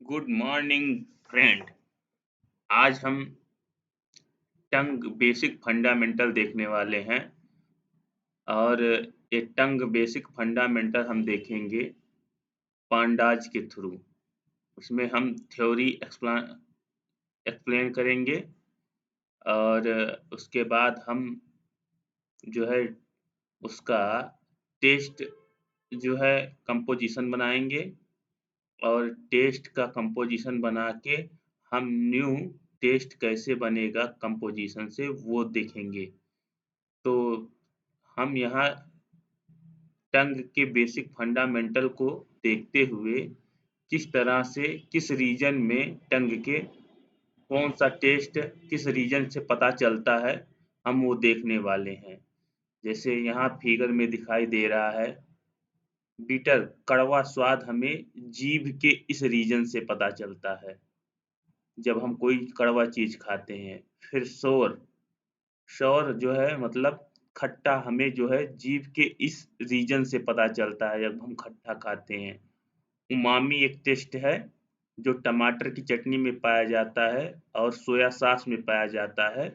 Good morning friend. आज हम टंग basic fundamental देखने वाले हैं और ये टंग बेसिक फंडामेंटल हम देखेंगे पांडाज के थ्रू। उसमें हम थ्योरी एक्सप्लेन करेंगे और उसके बाद हम जो है उसका टेस्ट जो है कंपोजिशन बनाएंगे और टेस्ट का कंपोजिशन बना के हम न्यू टेस्ट कैसे बनेगा कंपोजिशन से वो देखेंगे। तो हम यहाँ टंग के बेसिक फंडामेंटल को देखते हुए किस तरह से किस रीजन में टंग के कौन सा टेस्ट किस रीजन से पता चलता है हम वो देखने वाले हैं। जैसे यहाँ फिगर में दिखाई दे रहा है बीटर कड़वा स्वाद हमें जीभ के इस रीजन से पता चलता है जब हम कोई कड़वा चीज खाते हैं। फिर शोर शौर जो है मतलब खट्टा हमें जो है जीभ के इस रीजन से पता चलता है जब हम खट्टा खाते हैं। उमामी एक टेस्ट है जो टमाटर की चटनी में पाया जाता है और सोया सॉस में पाया जाता है,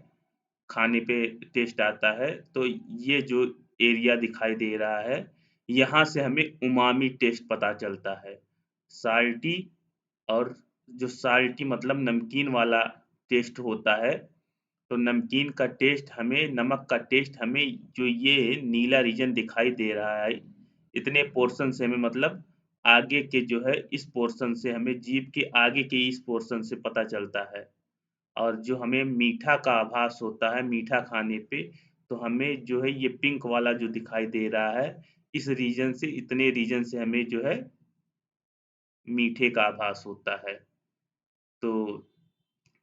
खाने पे टेस्ट आता है। तो ये जो एरिया दिखाई दे रहा है यहाँ से हमें उमामी टेस्ट पता चलता है। साल्टी और जो साल्टी मतलब नमकीन वाला टेस्ट होता है, तो नमकीन का टेस्ट हमें नमक का टेस्ट हमें जो ये नीला रीजन दिखाई दे रहा है इतने पोर्शन से हमें मतलब आगे के जो है इस पोर्शन से हमें जीभ के आगे के इस पोर्शन से पता चलता है। और जो हमें मीठा का आभास होता है मीठा खाने पे तो हमें जो है ये पिंक वाला जो दिखाई दे रहा है इस रीजन से इतने रीजन से हमें जो है मीठे का आभास होता है। तो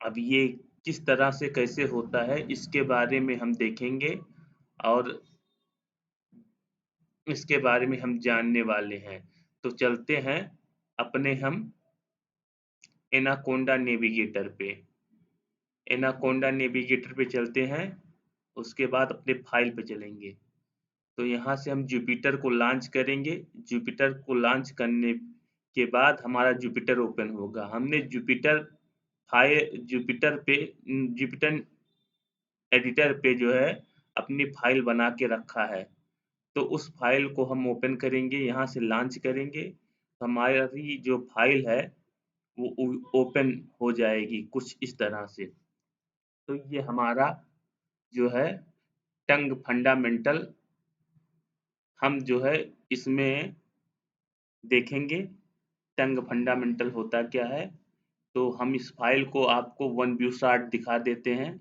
अब ये किस तरह से कैसे होता है इसके बारे में हम देखेंगे और इसके बारे में हम जानने वाले हैं। तो चलते हैं अपने हम एनाकोंडा नेविगेटर पे। एनाकोंडा नेविगेटर पे चलते हैं, उसके बाद अपने फाइल पे चलेंगे। तो यहाँ से हम जुपिटर को लॉन्च करेंगे। जुपिटर को लॉन्च करने के बाद हमारा जुपिटर ओपन होगा। हमने जुपिटर पे जुपिटर एडिटर पे जो है अपनी फाइल बना के रखा है। तो उस फाइल को हम ओपन करेंगे, यहाँ से लॉन्च करेंगे तो हमारी जो फाइल है वो ओपन हो जाएगी कुछ इस तरह से। तो ये हमारा जो है टंग फंडामेंटल हम जो है इसमें देखेंगे टंग फंडामेंटल होता क्या है। तो हम इस फाइल को आपको वन व्यू चार्ट दिखा देते हैं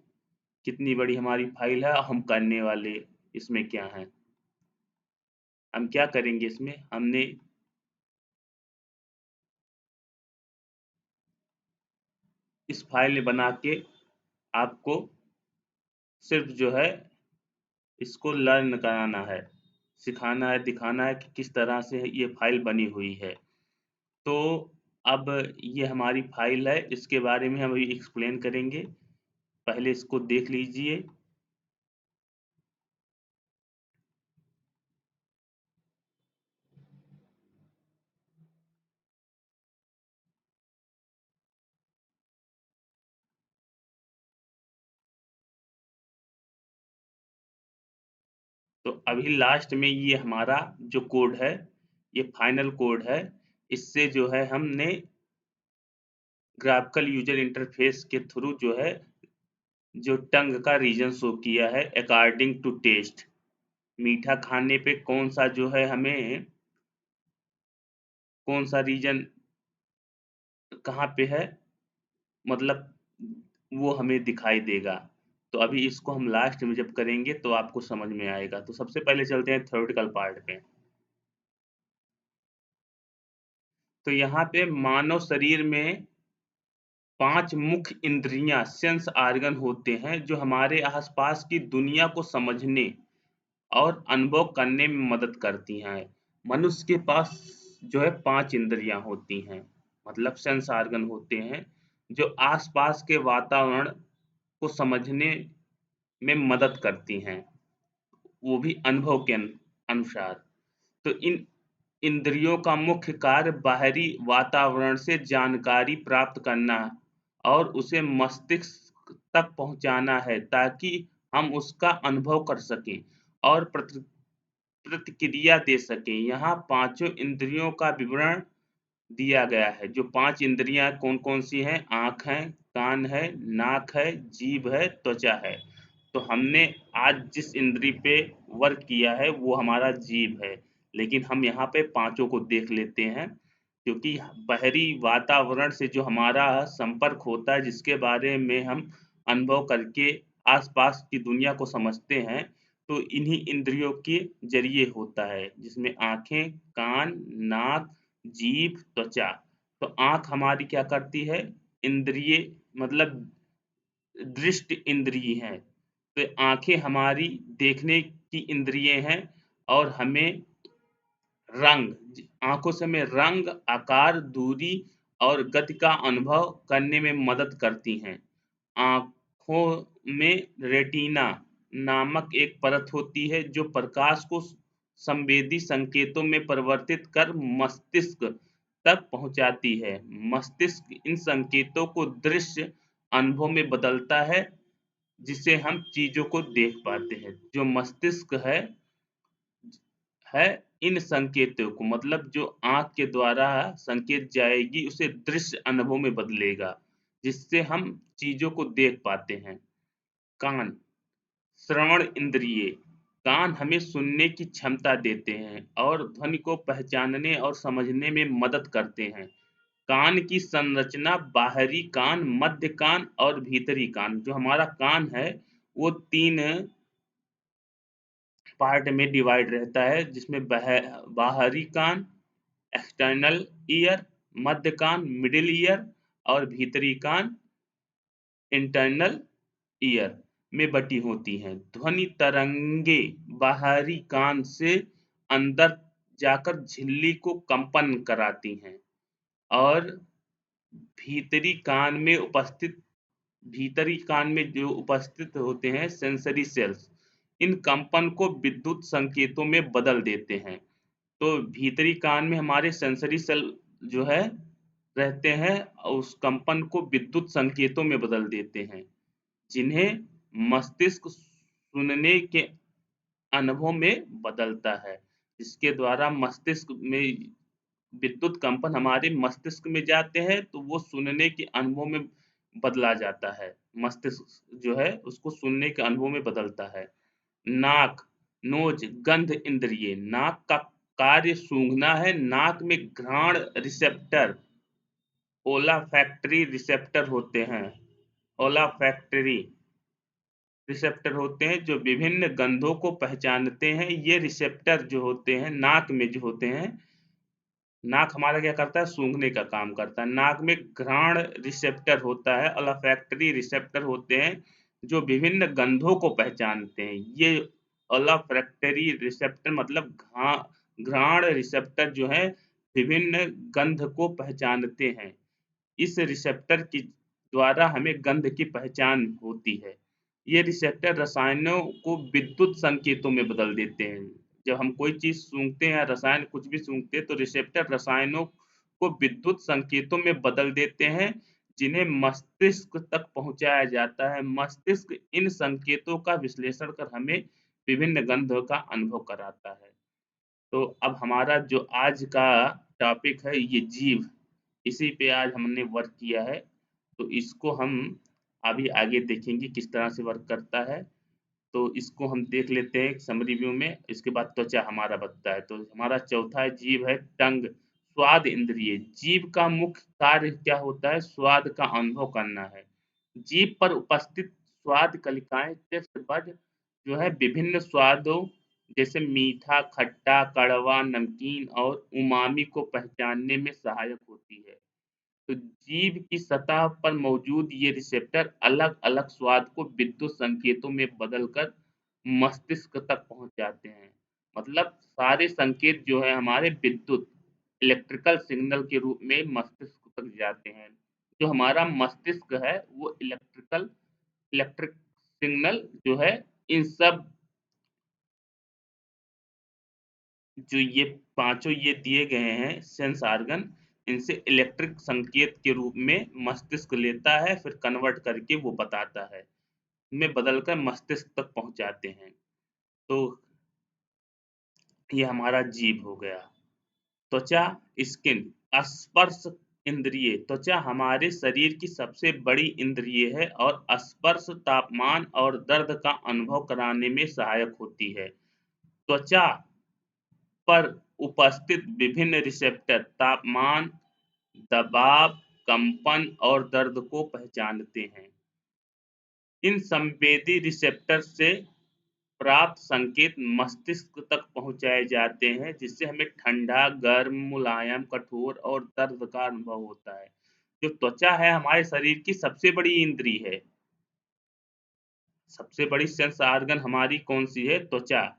कितनी बड़ी हमारी फाइल है। हम करने वाले इसमें क्या है, हम क्या करेंगे इसमें हमने इस फाइल में बना के आपको सिर्फ जो है इसको लर्न कराना है, सिखाना है, दिखाना है कि किस तरह से ये फाइल बनी हुई है। तो अब ये हमारी फाइल है, इसके बारे में हम अभी एक्सप्लेन करेंगे। पहले इसको देख लीजिए। तो अभी लास्ट में ये हमारा जो कोड है ये फाइनल कोड है। इससे जो है हमने ग्राफिकल यूजर इंटरफेस के थ्रू जो है जो टंग का रीजन शो किया है अकॉर्डिंग टू टेस्ट। मीठा खाने पे कौन सा जो है हमें कौन सा रीजन कहाँ पे है मतलब वो हमें दिखाई देगा। तो अभी इसको हम लास्ट में जब करेंगे तो आपको समझ में आएगा। तो सबसे पहले चलते हैं थ्योरेटिकल पार्ट पे। तो यहाँ पे मानव शरीर में 5 मुख्य इंद्रियाँ सेंस ऑर्गन होते हैं जो हमारे आसपास की दुनिया को समझने और अनुभव करने में मदद करती हैं। मनुष्य के पास जो है 5 इंद्रियाँ होती हैं, मतलब सेंस ऑर्गन होते हैं जो आसपास के वातावरण को समझने में मदद करती हैं, वो भी अनुभव के अनुसार। तो इन इंद्रियों का मुख्य कार्य बाहरी वातावरण से जानकारी प्राप्त करना और उसे मस्तिष्क तक पहुंचाना है ताकि हम उसका अनुभव कर सकें और प्रतिक्रिया दे सकें। यहाँ पांचों इंद्रियों का विवरण दिया गया है। जो 5 इंद्रियाँ कौन-कौन सी हैं? आँख है, कान है, नाक है, जीभ है, त्वचा है। तो हमने आज जिस इंद्री पे वर्क किया है वो हमारा जीभ है। लेकिन हम यहाँ पे पाँचों को देख लेते हैं, क्योंकि बाहरी वातावरण से जो हमारा संपर्क होता है, जिसके बारे में हम अनुभव करके आस-पास की दुनिया को समझते हैं, तो इन्हीं इंद्रियों के ज़रिए होता है, जिसमें आँखें, कान, नाक, जीभ, त्वचा। तो आँख हमारी क्या करती है? इंद्रिय मतलब दृष्टि इंद्रिय है। तो आँखें हमारी देखने की इंद्रिय हैं और हमें रंग आँखों से हमें रंग, आकार, दूरी और गति का अनुभव करने में मदद करती हैं। आँखों में रेटिना नामक एक परत होती है जो प्रकाश को संवेदी संकेतों में परिवर्तित कर मस्तिष्क तक पहुँचाती है। मस्तिष्क इन संकेतों को दृश्य अनुभव में बदलता है, जिससे हम चीज़ों को देख पाते हैं। जो मस्तिष्क है इन संकेतों को मतलब जो आँख के द्वारा संकेत जाएगी उसे दृश्य अनुभव में बदलेगा, जिससे हम चीज़ों को देख पाते हैं। कान, श्रवण इंद्रिय, कान हमें सुनने की क्षमता देते हैं और ध्वनि को पहचानने और समझने में मदद करते हैं। कान की संरचना बाहरी कान, मध्य कान और भीतरी कान। जो हमारा कान है वो 3 पार्ट में डिवाइड रहता है, जिसमें बाहरी कान, एक्सटर्नल ईयर, मध्य कान, मिडिल ईयर और भीतरी कान, इंटरनल ईयर में बटी होती हैं। ध्वनि तरंगे बाहरी कान से अंदर जाकर झिल्ली को कंपन कराती हैं और भीतरी कान में उपस्थित भीतरी कान में जो उपस्थित होते हैं सेंसरी सेल्स, इन कंपन को विद्युत संकेतों में बदल देते हैं। तो भीतरी कान में हमारे सेंसरी सेल जो है रहते हैं और उस कंपन को विद्युत संकेतों में बदल देते हैं, जिन्हें मस्तिष्क सुनने के अनुभव में बदलता है। इसके द्वारा मस्तिष्क में विद्युत कंपन हमारे मस्तिष्क में जाते हैं, तो वो सुनने के अनुभव में बदला जाता है। मस्तिष्क जो है उसको सुनने के अनुभव में बदलता है। नाक, नोज, गंध इंद्रिय, नाक का कार्य सूंघना है। नाक में घ्राण रिसेप्टर, ओलाफैक्टरी रिसेप्टर होते हैं। ओलाफैक्टरी रिसेप्टर होते हैं जो विभिन्न गंधों को पहचानते हैं। ये रिसेप्टर जो होते हैं नाक में जो होते हैं, नाक हमारा क्या करता है? सूंघने का काम करता है। नाक में घ्राण रिसेप्टर होता है, ओलाफैक्टरी रिसेप्टर होते हैं जो विभिन्न गंधों को पहचानते हैं। ये ओलाफैक्टरी रिसेप्टर मतलब घ्राण रिसेप्टर जो है विभिन्न गंध को पहचानते हैं। इस रिसेप्टर की द्वारा हमें गंध की पहचान होती है। ये रिसेप्टर रसायनों को विद्युत संकेतों में बदल देते हैं। जब हम कोई चीज़ सूंघते हैं या रसायन कुछ भी सूंघते हैं तो रिसेप्टर रसायनों को विद्युत संकेतों में बदल देते हैं, जिन्हें मस्तिष्क तक पहुँचाया जाता है। मस्तिष्क इन संकेतों का विश्लेषण कर हमें विभिन्न गंध का अनुभव कराता है। तो अब हमारा जो आज का टॉपिक है ये जीभ, इसी पे आज हमने वर्क किया है। तो इसको हम अभी आगे देखेंगे किस तरह से वर्क करता है। तो इसको हम देख लेते हैं समरी व्यू में, इसके बाद त्वचा हमारा बचता है। तो हमारा चौथा है जीभ है टंग, स्वाद इंद्रिय। जीभ का मुख्य कार्य क्या होता है? स्वाद का अनुभव करना है। जीभ पर उपस्थित स्वाद कलिकाएँ टेस्ट बड जो है विभिन्न स्वादों जैसे मीठा, खट्टा, कड़वा, नमकीन और उमामी को पहचानने में सहायक होती है। तो जीभ की सतह पर मौजूद ये रिसेप्टर अलग-अलग स्वाद को विद्युत संकेतों में बदलकर मस्तिष्क तक पहुँच जाते हैं। मतलब सारे संकेत जो है हमारे विद्युत इलेक्ट्रिकल सिग्नल के रूप में मस्तिष्क तक जाते हैं। जो हमारा मस्तिष्क है वो इलेक्ट्रिक सिग्नल जो है इन सब जो ये पाँचों ये दिए गए हैं सेंस ऑर्गन, इनसे इलेक्ट्रिक संकेत के रूप में मस्तिष्क लेता है, फिर कन्वर्ट करके वो बताता है, में बदलकर मस्तिष्क तक पहुँचाते हैं। तो ये हमारा जीभ हो गया। त्वचा, स्किन, स्पर्श इंद्रिय। त्वचा हमारे शरीर की सबसे बड़ी इंद्रिय है और स्पर्श, तापमान और दर्द का अनुभव कराने में सहायक होती है। त्वचा पर उपस्थित विभिन्न रिसेप्टर तापमान, दबाव, कंपन और दर्द को पहचानते हैं। इन संवेदी रिसेप्टर से प्राप्त संकेत मस्तिष्क तक पहुंचाए जाते हैं, जिससे हमें ठंडा, गर्म, मुलायम, कठोर और दर्द का अनुभव होता है। जो त्वचा है हमारे शरीर की सबसे बड़ी इंद्री है। सबसे बड़ी सेंस ऑर्गन हमारी कौन सी है? त्वचा।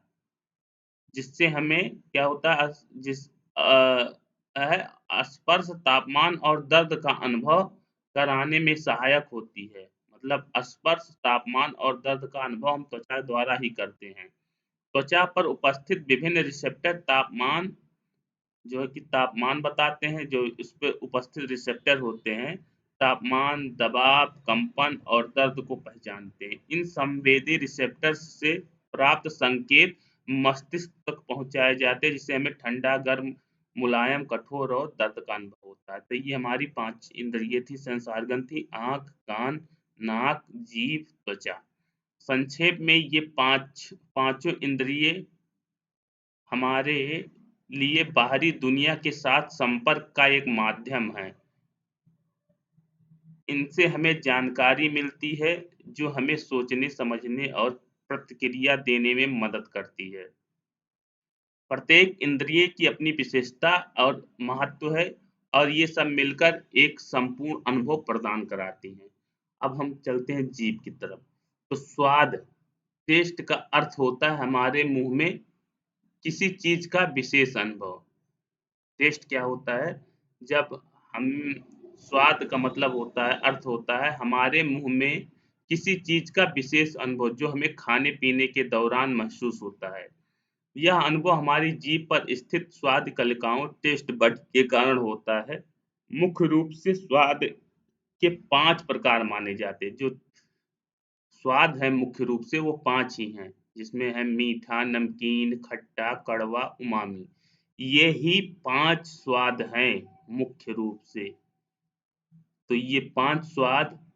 जिससे हमें क्या होता है, स्पर्श, तापमान और दर्द का अनुभव कराने में सहायक होती है। मतलब स्पर्श, तापमान और दर्द का अनुभव हम त्वचा द्वारा ही करते हैं। त्वचा पर उपस्थित विभिन्न रिसेप्टर तापमान, जो है कि तापमान बताते हैं, जो इस पे उपस्थित रिसेप्टर होते हैं, तापमान, दबाव, कंपन और दर्द को पहचानते हैं। इन संवेदी रिसेप्टर्स से प्राप्त संकेत मस्तिष्क तक पहुँचाए जाते हैं, जिससे हमें ठंडा, गर्म, मुलायम, कठोर और दर्द का अनुभव होता है। तो ये हमारी 5 इंद्रिय थी, सेंस ऑर्गन थी, आँख, कान, नाक, जीभ, त्वचा। संक्षेप में ये पाँचों इंद्रिय हमारे लिए बाहरी दुनिया के साथ संपर्क का एक माध्यम है। इनसे हमें जानकारी मिलती है, जो हमें सोचने, समझने और प्रतिक्रिया देने में मदद करती है। प्रत्येक इंद्रिय की अपनी विशेषता और महत्व है और ये सब मिलकर एक संपूर्ण अनुभव प्रदान कराती हैं। अब हम चलते हैं जीभ की तरफ। तो स्वाद, टेस्ट का अर्थ होता है हमारे मुँह में किसी चीज़ का विशेष अनुभव। टेस्ट क्या होता है? जब हम स्वाद का मतलब होता है, अर्थ होता है हमारे मुँह में किसी चीज़ का विशेष अनुभव, जो हमें खाने-पीने के दौरान महसूस होता है। यह अनुभव हमारी जीभ पर स्थित स्वाद कलिकाओं, टेस्ट बड के कारण होता है। मुख्य रूप से स्वाद के 5 प्रकार माने जाते हैं। जो स्वाद है मुख्य रूप से वो 5 ही हैं, जिसमें है मीठा, नमकीन, खट्टा, कड़वा, उमामी। ये ही 5 स्वाद हैं मुख्य रूप से। तो ये 5 स्वाद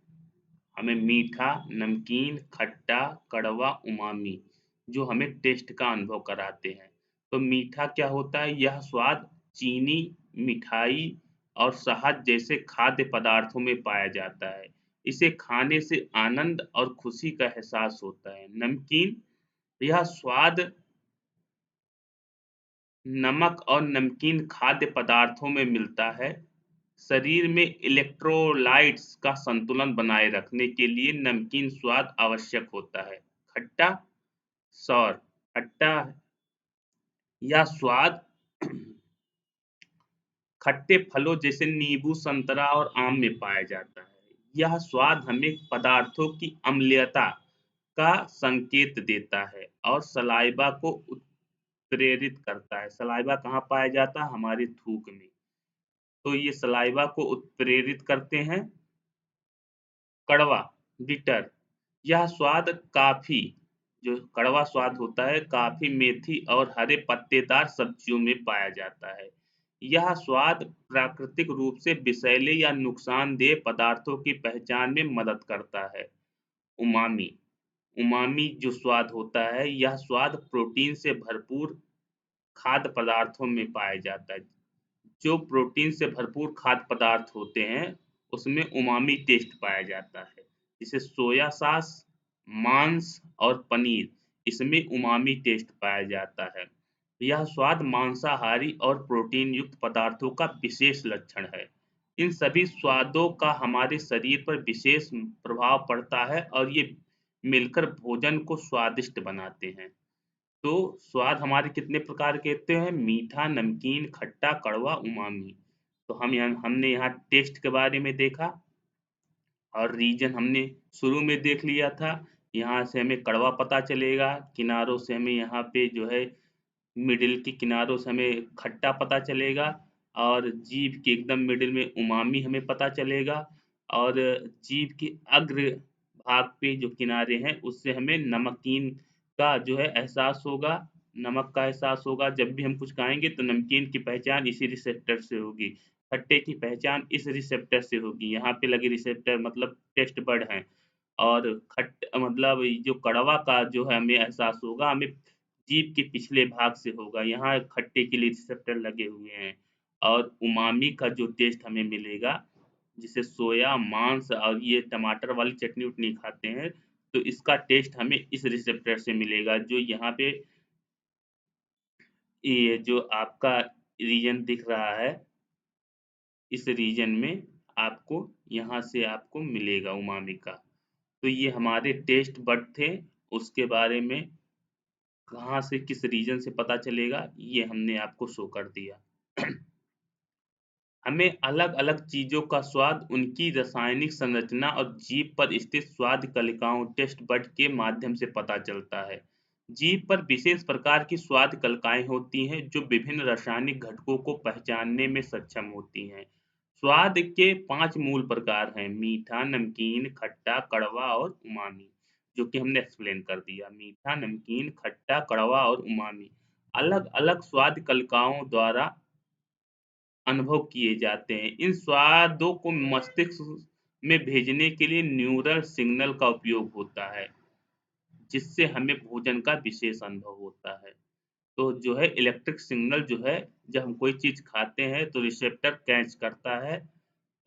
हमें मीठा, नमकीन, खट्टा, कड़वा, उमामी, जो हमें टेस्ट का अनुभव कराते हैं। तो मीठा क्या होता है? यह स्वाद चीनी, मिठाई और शहद जैसे खाद्य पदार्थों में पाया जाता है। इसे खाने से आनंद और खुशी का एहसास होता है। नमकीन, यह स्वाद नमक और नमकीन खाद्य पदार्थों में मिलता है। शरीर में इलेक्ट्रोलाइट्स का संतुलन बनाए रखने के लिए नमकीन स्वाद आवश्यक होता है। खट्टा, सौर, खट्टा, यह स्वाद खट्टे फलों जैसे नींबू, संतरा और आम में पाया जाता है। यह स्वाद हमें पदार्थों की अम्लीयता का संकेत देता है और सलाइवा को उत्प्रेरित करता है। सलाइवा कहाँ पाया जाता है? हमारी थूक में। तो ये सलाइवा को उत्प्रेरित करते हैं। कड़वा, बिटर, यह स्वाद काफ़ी, जो कड़वा स्वाद होता है, काफ़ी, मेथी और हरे पत्तेदार सब्जियों में पाया जाता है। यह स्वाद प्राकृतिक रूप से विषैले या नुकसानदेह पदार्थों की पहचान में मदद करता है। उमामी, उमामी जो स्वाद होता है, यह स्वाद प्रोटीन से भरपूर खाद्य पदार्थों में पाया जाता है। जो प्रोटीन से भरपूर खाद्य पदार्थ होते हैं, उसमें उमामी टेस्ट पाया जाता है। जैसे सोया सॉस, मांस और पनीर, इसमें उमामी टेस्ट पाया जाता है। यह स्वाद मांसाहारी और प्रोटीन युक्त पदार्थों का विशेष लक्षण है। इन सभी स्वादों का हमारे शरीर पर विशेष प्रभाव पड़ता है और ये मिलकर भोजन को स्वादिष्ट बनाते हैं। तो स्वाद हमारे कितने प्रकार के होते हैं? मीठा, नमकीन, खट्टा, कड़वा, उमामी। तो हमने यहाँ टेस्ट के बारे में देखा और रीजन हमने शुरू में देख लिया था। यहाँ से हमें कड़वा पता चलेगा, किनारों से हमें यहाँ पे जो है मिडिल के किनारों से हमें खट्टा पता चलेगा और जीभ के एकदम मिडिल में उमामी हमें पता चलेगा और जीभ के अग्र भाग पे जो किनारे हैं उससे हमें नमकीन का जो है एहसास होगा, नमक का एहसास होगा। जब भी हम कुछ खाएँगे तो नमकीन की पहचान इसी रिसेप्टर से होगी, खट्टे की पहचान इस रिसेप्टर से होगी। यहाँ पे लगे रिसेप्टर मतलब टेस्ट बड हैं और मतलब ये जो कड़वा का जो है हमें एहसास होगा, हमें जीभ के पिछले भाग से होगा, यहाँ खट्टे के लिए रिसेप्टर लगे हुए हैं और उमामी का जो टेस्ट हमें मिलेगा, जिसे सोया, मांस और ये टमाटर वाली चटनी-वटनी खाते हैं, तो इसका टेस्ट हमें इस रिसेप्टर से मिलेगा, जो यहाँ पे ये जो आपका रीजन दिख रहा है, इस रीजन में आपको यहाँ से आपको मिलेगा उमामी का। तो ये हमारे टेस्ट बड थे, उसके बारे में कहाँ से किस रीजन से पता चलेगा, ये हमने आपको शो कर दिया। हमें अलग-अलग चीज़ों का स्वाद उनकी रासायनिक संरचना और जीभ पर स्थित स्वाद कलिकाओं टेस्ट बड के माध्यम से पता चलता है। जीभ पर विशेष प्रकार की स्वाद कलिकाएँ होती हैं जो विभिन्न रासायनिक घटकों को पहचानने में सक्षम होती हैं। स्वाद के 5 मूल प्रकार हैं मीठा, नमकीन, खट्टा, कड़वा और उमामी, जो कि हमने एक्सप्लेन कर दिया। मीठा, नमकीन, खट्टा, कड़वा और उमामी अलग-अलग स्वाद कलिकाओं द्वारा अनुभव किए जाते हैं। इन स्वादों को मस्तिष्क में भेजने के लिए न्यूरल सिग्नल का उपयोग होता है, जिससे हमें भोजन का विशेष अनुभव होता है। तो जो है इलेक्ट्रिक सिग्नल जो है, जब हम कोई चीज़ खाते हैं तो रिसेप्टर कैच करता है,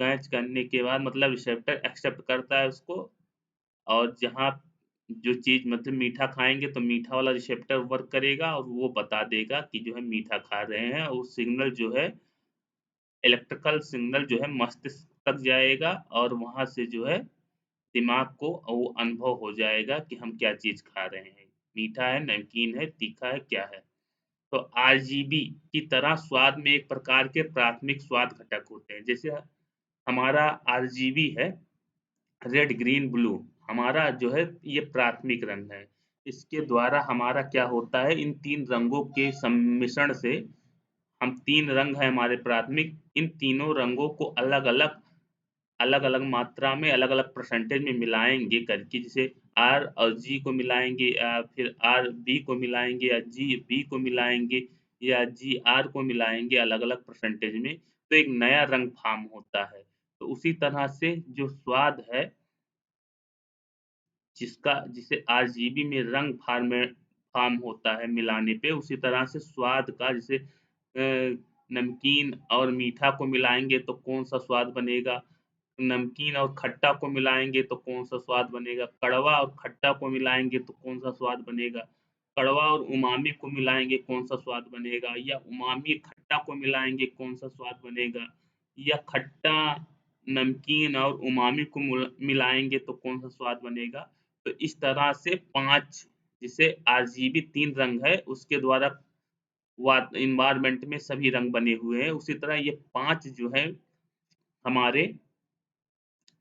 कैच करने के बाद मतलब रिसेप्टर एक्सेप्ट करता है उसको और जहाँ जो चीज़ मतलब मीठा खाएँगे तो मीठा वाला रिसेप्टर वर्क करेगा और वो बता देगा कि जो है मीठा खा रहे हैं और सिग्नल जो है इलेक्ट्रिकल सिग्नल जो है मस्तिष्क तक जाएगा और वहाँ से जो है दिमाग को वो अनुभव हो जाएगा कि हम क्या चीज़ खा रहे हैं। मीठा है, नमकीन है, तीखा है, क्या है? तो आरजीबी की तरह स्वाद में एक प्रकार के प्राथमिक स्वाद घटक होते हैं। जैसे हमारा आरजीबी है रेड, ग्रीन, ब्लू हमारा जो है ये प्राथमिक रंग है। इसके द्वारा हमारा क्या होता है इन 3 रंगों के सम्मिश्रण से हम 3 रंग हैं हमारे प्राथमिक, इन तीनों रंगों को अलग-अलग मात्रा में, अलग-अलग परसेंटेज में मिलाएँगे करके जैसे आर और जी को मिलाएँगे फिर आर बी को मिलाएँगे या जी बी को मिलाएँगे या जी आर को मिलाएँगे अलग-अलग परसेंटेज में, तो एक नया रंग फ़ॉर्म होता है। तो उसी तरह से जो स्वाद है जिसे आरजीबी में रंग फ़ॉर्म होता है मिलाने पे, उसी तरह से स्वाद का जैसे नमकीन और मीठा को मिलाएँगे तो कौन-सा स्वाद बनेगा, नमकीन और खट्टा को मिलाएँगे तो कौन-सा स्वाद बनेगा, कड़वा और खट्टा को मिलाएँगे तो कौन-सा स्वाद बनेगा, कड़वा और उमामी को मिलाएँगे कौन-सा स्वाद बनेगा या उमामी खट्टा को मिलाएँगे कौन-सा स्वाद बनेगा या खट्टा, नमकीन और उमामी को मिलाएँगे तो कौन-सा स्वाद बनेगा। तो इस तरह से 5 जिसे आरजीबी 3 रंग है, उसके द्वारा एनवायरनमेंट में सभी रंग बने हुए हैं। उसी तरह ये 5 जो है हमारे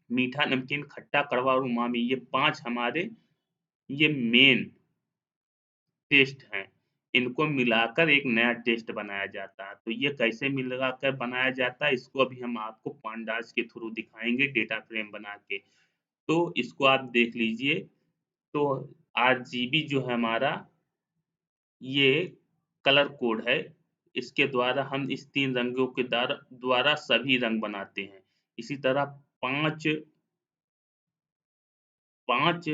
मीठा, नमकीन, खट्टा, कड़वा और उमामी ये 5 हमारे ये मेन टेस्ट हैं। इनको मिलाकर एक नया टेस्ट बनाया जाता है। तो ये कैसे मिलाकर बनाया जाता है, इसको अभी हम आपको पांडास के थ्रू दिखाएँगे डेटा फ्रेम बना के। तो इसको आप देख लीजिए। तो आरजीबी जो है हमारा, ये कलर कोड है। इसके द्वारा हम इस 3 रंगों के द्वारा सभी रंग बनाते हैं। इसी तरह 5 5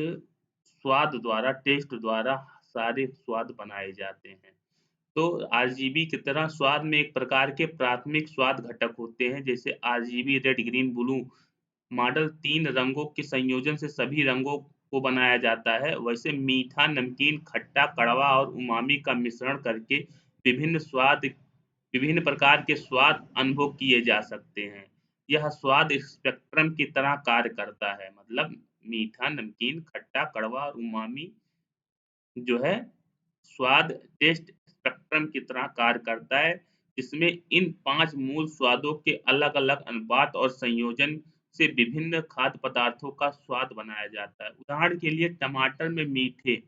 स्वाद द्वारा, टेस्ट द्वारा सारे स्वाद बनाए जाते हैं। तो आरजीबी की तरह स्वाद में एक प्रकार के प्राथमिक स्वाद घटक होते हैं, जैसे RGB red, green, blue model 3 रंगों के संयोजन से सभी रंगों को बनाया जाता है। वैसे मीठा, नमकीन, खट्टा, कड़वा और उमामी का मिश्रण करके विभिन्न प्रकार के स्वाद अनुभव किए जा सकते हैं। यह स्वाद स्पेक्ट्रम की तरह कार्य करता है, मतलब मीठा, नमकीन, खट्टा, कड़वा और उमामी जो है स्वाद टेस्ट स्पेक्ट्रम की तरह कार्य करता है, जिसमें इन 5 मूल स्वादों के अलग-अलग अनुपात और संयोजन से विभिन्न खाद्य पदार्थों का स्वाद बनाया जाता है। उदाहरण के लिए टमाटर में मीठे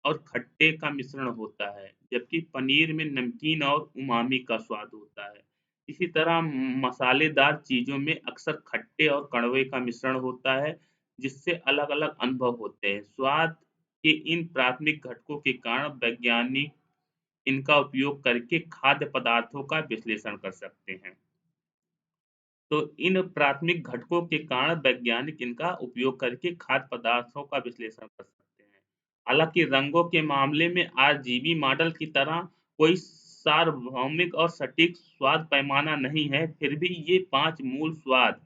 और खट्टे का मिश्रण होता है, जबकि पनीर में नमकीन और उमामी का स्वाद होता है। इसी तरह मसालेदार चीज़ों में अक्सर खट्टे और कड़वे का मिश्रण होता है, जिससे अलग-अलग अनुभव होते हैं। स्वाद के इन प्राथमिक घटकों के कारण वैज्ञानिक इनका उपयोग करके खाद्य पदार्थों का विश्लेषण कर सकते हैं। तो इन प्राथमिक घटकों के कारण वैज्ञानिक इनका उपयोग करके खाद्य पदार्थों का विश्लेषण कर सकते हैं। हालाँकि रंगों के मामले में आरजीबी मॉडल की तरह कोई सार्वभौमिक और सटीक स्वाद पैमाना नहीं है, फिर भी ये 5 मूल स्वाद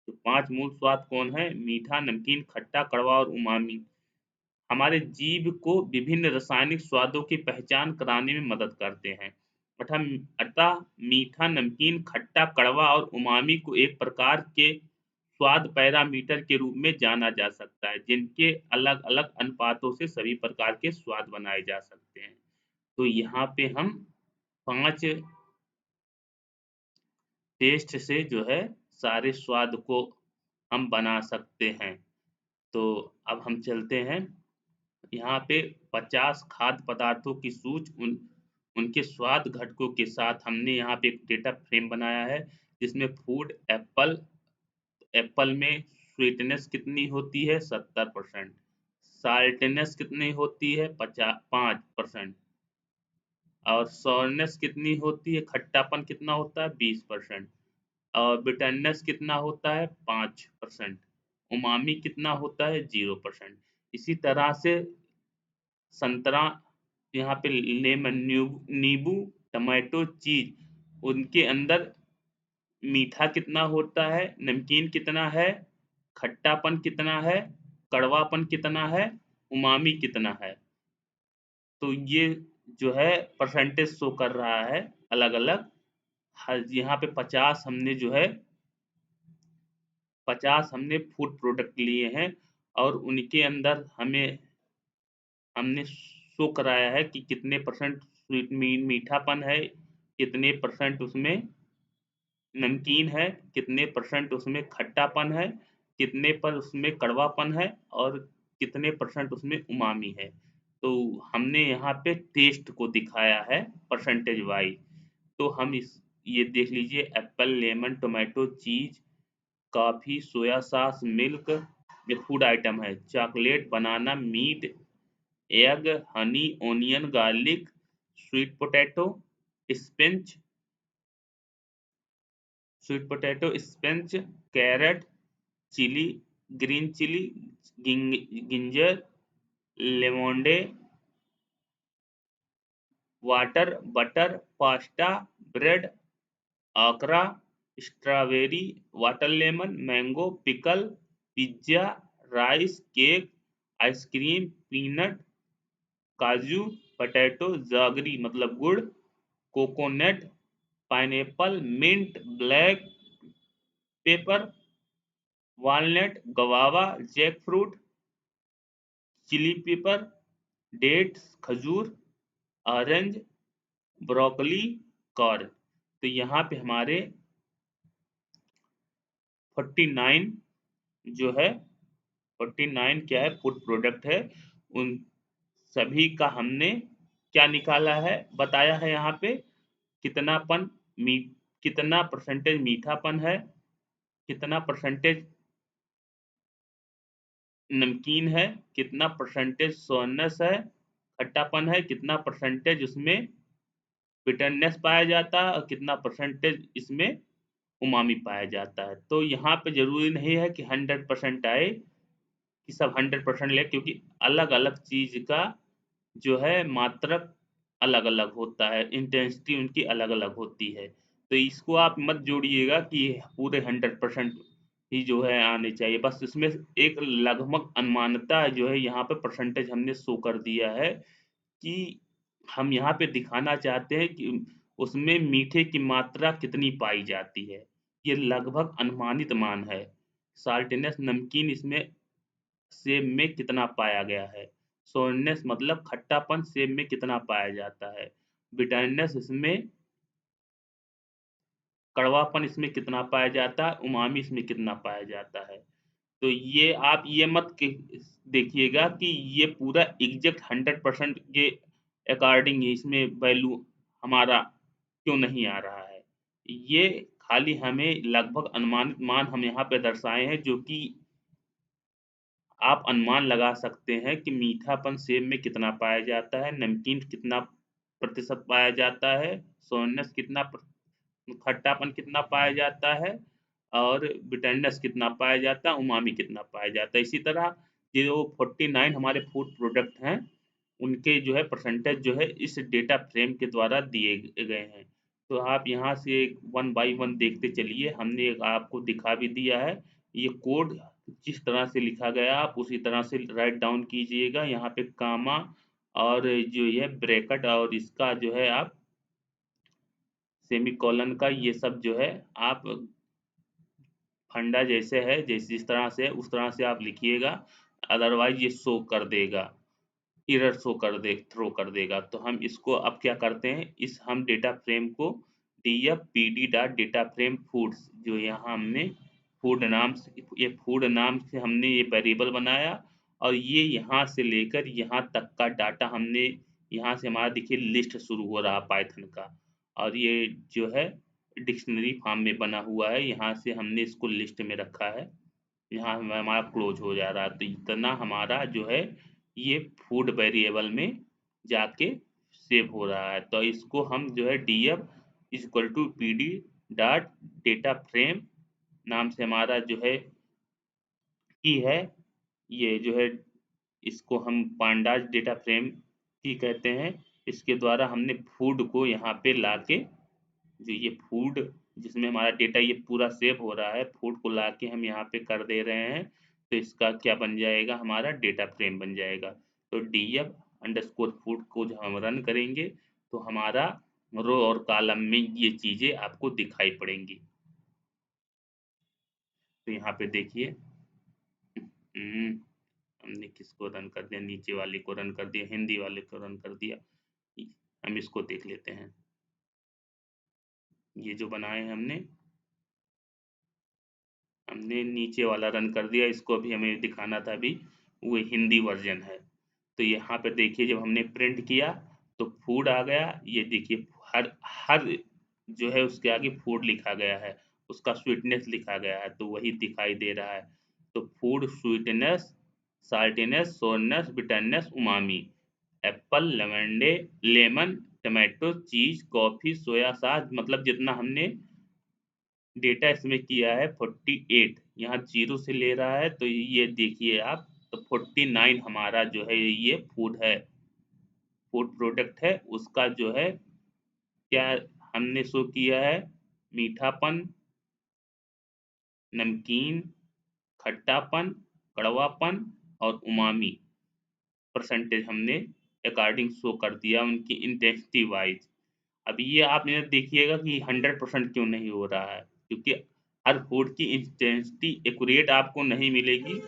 तो 5 मूल स्वाद कौन है? मीठा, नमकीन, खट्टा, कड़वा और उमामी। हमारे जीभ को विभिन्न रासायनिक स्वादों की पहचान कराने में मदद करते हैं। अतः मीठा, नमकीन, खट्टा, कड़वा और उमामी को एक प्रकार के स्वाद पैरामीटर के रूप में जाना जा सकता है, जिनके अलग-अलग अनुपातों से सभी प्रकार के स्वाद बनाए जा सकते हैं। तो यहाँ पे हम 5 टेस्ट से जो है सारे स्वाद को हम बना सकते हैं। तो अब हम चलते हैं यहाँ पे 50 खाद्य पदार्थों की सूची उनके स्वाद घटकों के साथ हमने यहाँ पे एक डेटा फ्रेम बनाया है, जिसमें फूड एप्पल में स्वीटनेस कितनी होती है 70%, साल्टनेस कितनी होती है 5% और सोरनेस कितनी होती है, खट्टापन कितना होता है 20% और बिटरनेस कितना होता है 5%, उमामी कितना होता है 0%। इसी तरह से संतरा यहाँ पे लेमन नींबू, टमाटो, चीज़ उनके अंदर मीठा कितना होता है, नमकीन कितना है, खट्टापन कितना है, कड़वापन कितना है, उमामी कितना है। तो ये जो है परसेंटेज शो कर रहा है अलग-अलग। हर यहाँ पे 50 हमने फूड प्रोडक्ट लिए हैं और उनके अंदर हमने शो कराया है कि कितने परसेंट मीठापन है, कितने परसेंट उसमें नमकीन है, कितने परसेंट उसमें खट्टापन है, कितने पर उसमें कड़वापन है और कितने परसेंट उसमें उमामी है। तो हमने यहाँ पे टेस्ट को दिखाया है परसेंटेज वाइज़। तो हम इस ये देख लीजिए apple, lemon, tomato, cheese, coffee, soya sauce, milk ये फूड आइटम है। Chocolate, banana, meat, egg, honey, onion, garlic, sweet potato, spinach spinach, carrot, chilli, green chilli, ginger, lemonade, water, butter, pasta, bread, okra, strawberry, water lemon, mango, pickle, pizza, rice, cake, ice cream, peanut, kaju, potato, jaggery मतलब गुड़, coconut, pineapple, mint, black pepper, walnut, guava, jackfruit, chilli pepper, dates, खजूर, orange, broccoli, corn. तो यहाँ पे हमारे 49 जो है 49 क्या है फूड प्रोडक्ट है, उन सभी का हमने क्या निकाला है बताया है यहाँ पे कितनापन मी कितना परसेंटेज मीठापन है, कितना परसेंटेज नमकीन है, कितना परसेंटेज सोरनेस है, खट्टापन है, कितना परसेंटेज उसमें बिटरनेस पाया जाता है और कितना परसेंटेज इसमें उमामी पाया जाता है। तो यहाँ पे ज़रूरी नहीं है कि 100% आए, कि सब 100% लें क्योंकि अलग-अलग चीज़ का जो है मात्रक अलग-अलग होता है, इंटेंसिटी उनकी अलग-अलग होती है। तो इसको आप मत जोड़िएगा कि पूरे 100% ही जो है आने चाहिए। बस इसमें एक लगभग अनुमानता जो है यहाँ पे परसेंटेज हमने शो कर दिया है कि हम यहाँ पे दिखाना चाहते हैं कि उसमें मीठे की मात्रा कितनी पाई जाती है। ये लगभग अनुमानित मान है। साल्टीनेस नमकीन इसमें सेब में कितना पाया गया है। सोरनेस मतलब खट्टापन सेब में कितना पाया जाता है। बिटरनेस इसमें कड़वापन इसमें कितना पाया जाता है, उमामी इसमें कितना पाया जाता है। तो ये आप ये मत कि देखिएगा कि ये पूरा एग्ज़ैक्ट 100% के अकॉर्डिंग इसमें वैल्यू हमारा क्यों नहीं आ रहा है। ये खाली हमें लगभग अनुमानित मान हम यहाँ पे दर्शाए हैं, जो कि आप अनुमान लगा सकते हैं कि मीठापन सेब में कितना पाया जाता है, नमकीन कितना प्रतिशत पाया जाता है, सोरनेस कितना खट्टापन कितना पाया जाता है और बिटरनेस कितना पाया जाता है, उमामी कितना पाया जाता है। इसी तरह ये जो 49 हमारे फूड प्रोडक्ट हैं, उनके जो है परसेंटेज जो है इस डेटा फ्रेम के द्वारा दिए गए हैं। तो आप यहाँ से वन बाय वन देखते चलिए, हमने एक आपको दिखा भी दिया है। ये कोड जिस तरह से लिखा गया आप उसी तरह से राइट डाउन कीजिएगा। यहाँ पे कामा और जो ये ब्रैकेट और इसका जो है आप सेमीकोलन का ये सब जो है आप फंडा जैसे है, जिस तरह से है उस तरह से आप लिखिएगा, अदरवाइज ये शो कर देगा, एरर शो कर दे थ्रो कर देगा। तो हम इसको अब क्या करते हैं, इस हम डेटा फ्रेम को DF PD dot data frame foods, जो यहाँ हमने फूड नाम से, ये फूड नाम से हमने ये वेरिएबल बनाया और ये यहाँ से लेकर यहाँ तक का डाटा हमने, यहाँ से हमारा देखिए लिस्ट शुरू हो रहा पाइथन का, और ये जो है डिक्शनरी फॉर्म में बना हुआ है, यहाँ से हमने इसको लिस्ट में रखा है, यहाँ हमारा क्लोज हो जा रहा है। तो इतना हमारा जो है ये फूड वेरिएबल में जाके सेव हो रहा है। तो इसको हम जो है df equal to pd dot data frame नाम से हमारा जो है की है, ये जो है इसको हम पांडास डेटा फ्रेम की कहते हैं। इसके द्वारा हमने फूड को यहाँ पे लाके, जो ये फूड जिसमें हमारा डेटा ये पूरा सेव हो रहा है, फूड को लाके हम यहाँ पे कर दे रहे हैं, तो इसका क्या बन जाएगा, हमारा डेटा फ्रेम बन जाएगा। तो डीएफ अंडरस्कोर फूड को जब हम रन करेंगे तो हमारा रो और कॉलम में ये चीजें आपको दिखाई पड़ेंगी। तो यहाँ पे देखिए, हमने किसको रन कर दिया, नीचे वाले को रन कर दिया, हिंदी वाले को रन कर दिया। हम इसको देख लेते हैं, ये जो बनाए हैं हमने नीचे वाला रन कर दिया, इसको अभी हमें दिखाना था, अभी वो हिंदी वर्जन है। तो यहाँ पे देखिए जब हमने प्रिंट किया तो फूड आ गया, ये देखिए हर हर जो है उसके आगे फूड लिखा गया है, उसका स्वीटनेस लिखा गया है, तो वही दिखाई दे रहा है। तो food sweetness, saltiness, sourness, bitterness, umami, apple, lemon, tomato, cheese, coffee, soya sauce, मतलब जितना हमने डेटा इसमें किया है 48, यहाँ 0 से ले रहा है, तो ये देखिए आप, तो 49 हमारा जो है ये फूड है, फूड प्रोडक्ट है, उसका जो है क्या हमने शो किया है, मीठापन, नमकीन, खट्टापन, कड़वापन और उमामी परसेंटेज हमने अकॉर्डिंग शो कर दिया उनकी इंटेंसिटी वाइज। अब ये आप ये देखिएगा कि 100% क्यों नहीं हो रहा है, क्योंकि हर फूड की इंटेंसिटी एक्यूरेट आपको नहीं मिलेगी।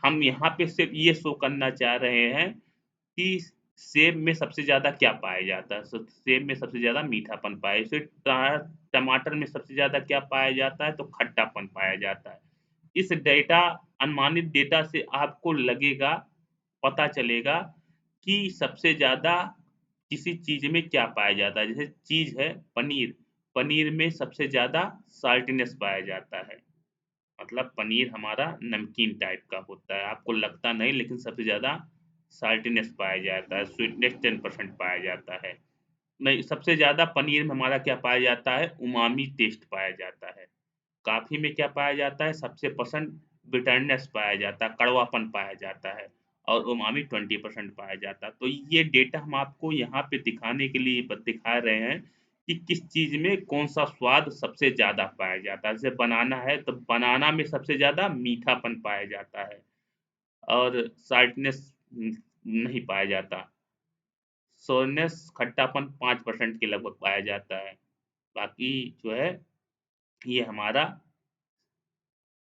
हम यहाँ पे सिर्फ ये शो करना चाह रहे हैं कि सेब में सबसे ज़्यादा क्या पाया जाता है, सेब में सबसे ज़्यादा मीठापन पाया, फिर टमाटर में सबसे ज़्यादा क्या पाया जाता है, तो खट्टापन पाया जाता है। इस डेटा, अनुमानित डेटा से आपको लगेगा, पता चलेगा कि सबसे ज़्यादा किसी चीज़ में क्या पाया जाता है। जैसे चीज़ है पनीर, पनीर में सबसे ज़्यादा साल्टीनेस पाया जाता है, मतलब पनीर हमारा नमकीन टाइप का होता है, आपको लगता नहीं, लेकिन सबसे ज़्यादा साल्टीनेस पाया जाता है, स्वीटनेस 10% पाया जाता है। नहीं, सबसे ज़्यादा पनीर में हमारा क्या पाया जाता है, उमामी टेस्ट पाया जाता है। कॉफ़ी में क्या पाया जाता है, सबसे पसंद बिटरनेस पाया जाता है, कड़वापन पाया जाता है, और उमामी 20% पाया जाता है। तो ये डेटा हम आपको यहाँ पे दिखाने के लिए दिखा रहे हैं कि किस चीज़ में कौन-सा स्वाद सबसे ज़्यादा पाया जाता है। जैसे बनाना है, तो बनाना में सबसे ज़्यादा मीठापन पाया जाता है और साल्टनेस नहीं पाया जाता। सोरनेस, खट्टापन 5% के लगभग पाया जाता है। बाकी जो है ये हमारा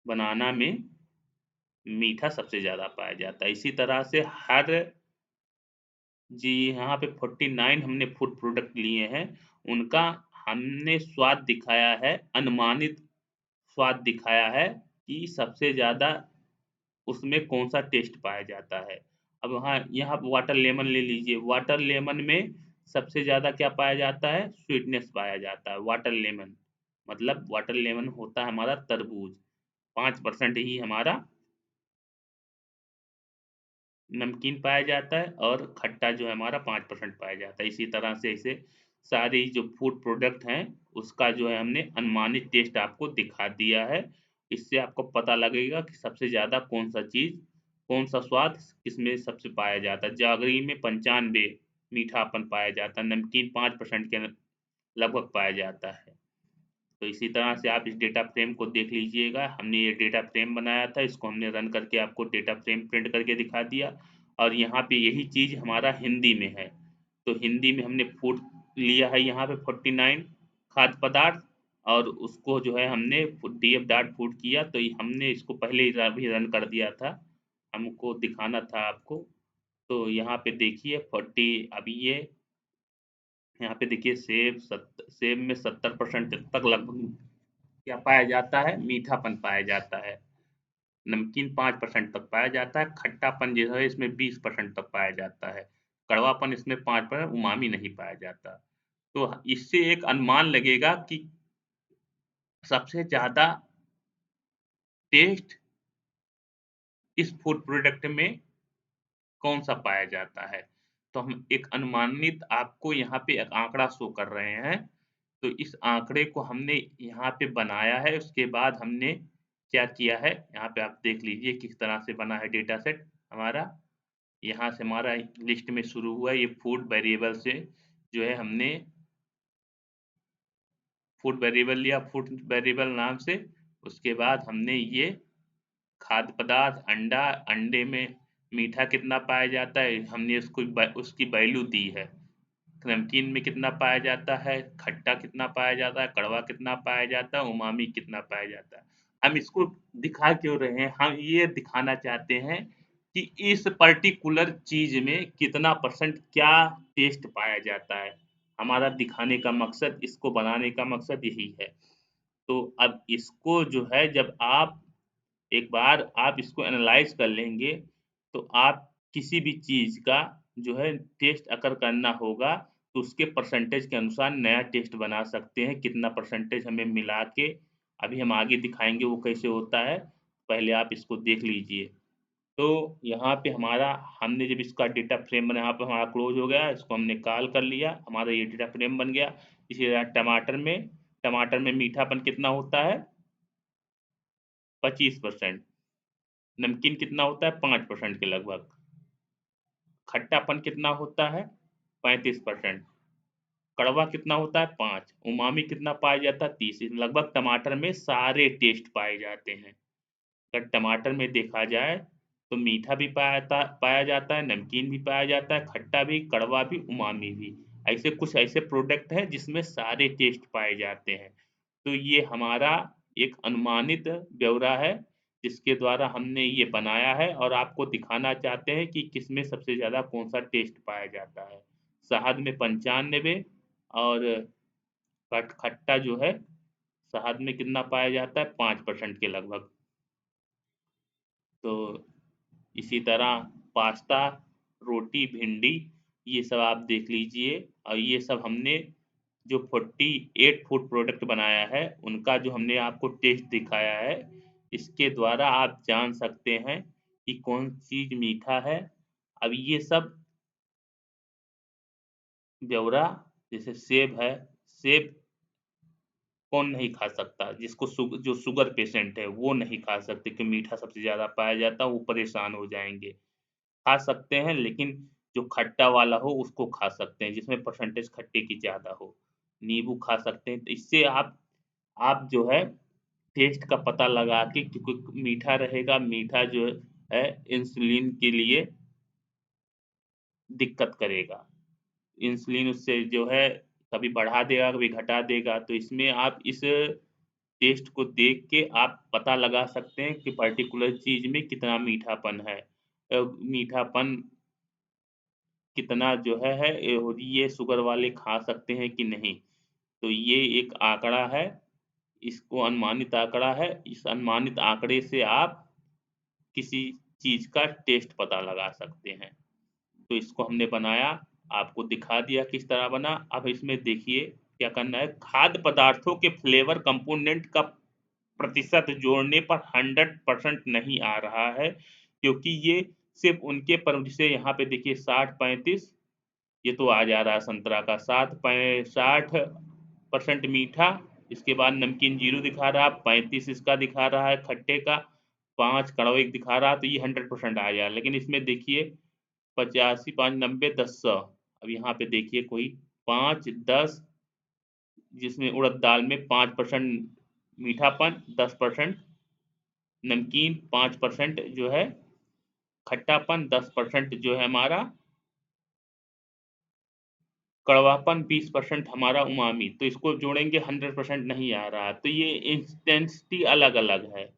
बनाना में मीठा सबसे ज़्यादा पाया जाता है। इसी तरह से हर जी, यहाँ पे 49 हमने फूड प्रोडक्ट लिए हैं, उनका हमने स्वाद दिखाया है, अनुमानित स्वाद दिखाया है कि सबसे ज़्यादा उसमें कौन-सा टेस्ट पाया जाता है। अब वहाँ यहाँ वाटर लेमन ले लीजिए, वाटर लेमन में सबसे ज़्यादा क्या पाया जाता है? स्वीटनेस पाया जाता है, वाटर लेमन। मतलब वाटर लेमन होता है हमारा तरबूज, 5% ही हमारा नमकीन पाया जाता है और खट्टा जो है हमारा 5% पाया जाता है। इसी तरह से ऐसे सारी जो फूड प्रोडक्ट हैं, उसका जो है हमने अनुमानित टेस्ट आपको दिखा दिया है। इससे आपको पता लगेगा कि सबसे ज़्यादा कौन-सा चीज़, कौन-सा स्वाद किसमें सबसे पाया जाता है। जागरी में 95 मीठापन पाया जाता है, नमकीन 5% के लगभग पाया जाता है। तो इसी तरह से आप इस डेटा फ्रेम को देख लीजिएगा। हमने ये डेटा फ्रेम बनाया था, इसको हमने रन करके आपको डेटा फ्रेम प्रिंट करके दिखा दिया और यहाँ पे यही चीज़ हमारा हिंदी में है। तो हिंदी में हमने फूड लिया है यहाँ पे 49 खाद्य पदार्थ और उसको जो है हमने डीएफ डॉट फूड किया, तो ये हमने इसको पहले ही अभी रन कर दिया था। हमको दिखाना था आपको। तो यहाँ पे देखिए 40 अभी ये यहाँ पे देखिए सेब में 70% तक लगभग क्या पाया जाता है? मीठापन पाया जाता है। नमकीन 5% तक पाया जाता है, खट्टापन जो है इसमें 20% तक पाया जाता है। कड़वापन इसमें 5% उमामी नहीं पाया जाता। तो इससे एक अनुमान लगेगा कि सबसे ज़्यादा टेस्ट इस फूड प्रोडक्ट में कौन-सा पाया जाता है। तो हम एक अनुमानित आपको यहाँ पे एक आँकड़ा शो कर रहे हैं। तो इस आँकड़े को हमने यहाँ पे बनाया है, उसके बाद हमने क्या किया है, यहाँ पे आप देख लीजिए किस तरह से बना है डेटा सेट हमारा। यहाँ से हमारा लिस्ट में शुरू हुआ ये फूड वेरिएबल से जो है हमने फूड वेरिएबल लिया फूड वेरिएबल नाम से, उसके बाद हमने ये खाद्य पदार्थ, अंडा, अंडे में मीठा कितना पाया जाता है, हमने उसकी वैल्यू दी है। नमकीन में कितना पाया जाता है, खट्टा कितना पाया जाता है, कड़वा कितना पाया जाता है, उमामी कितना पाया जाता है। हम इसको दिखा क्यों रहे हैं? हम ये दिखाना चाहते हैं कि इस पर्टिकुलर चीज़ में कितना परसेंट क्या टेस्ट पाया जाता है। हमारा दिखाने का मकसद, इसको बनाने का मकसद यही है। तो अब इसको जो है जब आप एक बार आप इसको एनालाइज़ कर लेंगे, तो आप किसी भी चीज़ का जो है टेस्ट अगर करना होगा, तो उसके परसेंटेज के अनुसार नया टेस्ट बना सकते हैं, कितना परसेंटेज हमें मिला के अभी हम आगे दिखाएँगे वो कैसे होता है, पहले आप इसको देख लीजिए। तो यहाँ पे हमारा हमने जब इसका डेटा फ्रेम बना यहाँ पे हमारा क्लोज़ हो गया, इसको हमने कॉल कर लिया, हमारा ये डेटा फ्रेम बन गया। इसी तरह टमाटर में मीठापन कितना होता है? 25%। नमकीन कितना होता है? 5% के लगभग। खट्टापन कितना होता है? 35%। कड़वा कितना होता है? 5। उमामी कितना पाया जाता है? 30। लगभग टमाटर में सारे टेस्ट पाए जाते हैं। अगर टमाटर में देखा जाए, तो मीठा भी पाया जाता है, नमकीन भी पाया जाता है, खट्टा भी, कड़वा भी, उमामी भी। ऐसे कुछ ऐसे प्रोडक्ट हैं जिसमें सारे टेस्ट पाए जाते हैं। तो ये हमारा एक अनुमानित ब्यौरा है, जिसके द्वारा हमने ये बनाया है और आपको दिखाना चाहते हैं कि किसमें सबसे ज़्यादा कौन-सा टेस्ट पाया जाता है। शहद में 95 और खट्टा जो है, शहद में कितना पाया जाता है? 5% के लगभग। तो इसी तरह पास्ता, रोटी, भिंडी ये सब आप देख लीजिए और ये सब हमने जो 48 फूड प्रोडक्ट बनाया है, उनका जो हमने आपको टेस्ट दिखाया है, इसके द्वारा आप जान सकते हैं कि कौन चीज़ मीठा है। अब ये सब ब्यौरा जैसे सेब है, सेब कौन नहीं खा सकता? जिसको जो शुगर पेशेंट है, वो नहीं खा सकते कि मीठा सबसे ज़्यादा पाया जाता है, वो परेशान हो जाएँगे। खा सकते हैं, लेकिन जो खट्टा वाला हो उसको खा सकते हैं, जिसमें परसेंटेज खट्टे की ज़्यादा हो। नींबू खा सकते हैं, तो इससे आप जो है टेस्ट का पता लगा के कि कोई मीठा रहेगा, मीठा जो है इंसुलिन के लिए दिक्कत करेगा। इंसुलिन उससे जो है कभी बढ़ा देगा, कभी घटा देगा, तो इसमें आप इस टेस्ट को देख के आप पता लगा सकते हैं कि पर्टिकुलर चीज़ में कितना मीठापन है। मीठापन कितना जो है ये शुगर वाले खा सकते हैं कि नहीं। तो ये एक आंकड़ा है, इसको अनुमानित आंकड़ा है। इस अनुमानित आंकड़े से आप किसी चीज़ का टेस्ट पता लगा सकते हैं। तो इसको हमने बनाया, आपको दिखा दिया किस तरह बना। अब इसमें देखिए क्या करना है, खाद्य पदार्थों के फ्लेवर कंपोनेंट का प्रतिशत जोड़ने पर 100% नहीं आ रहा है, क्योंकि ये सिर्फ़ उनके पर जैसे यहाँ पे देखिए 60-35 ये तो आ जा रहा है संतरा का, 60% मीठा, इसके बाद नमकीन 0 दिखा रहा है, 35 इसका दिखा रहा है खट्टे का, 5 कड़वे का दिखा रहा है, तो ये 100% आ जाएगा। लेकिन इसमें देखिए 85, 5, 90, 10, 100। अब यहाँ पे देखिए कोई 5, 10, जिसमें उड़द दाल में 5% मीठापन, 10% नमकीन, 5% जो है खट्टापन, 10% जो है हमारा कड़वापन, 20% हमारा उमामी। तो इसको जोड़ेंगे 100% नहीं आ रहा, तो ये इंटेंसिटी अलग-अलग है।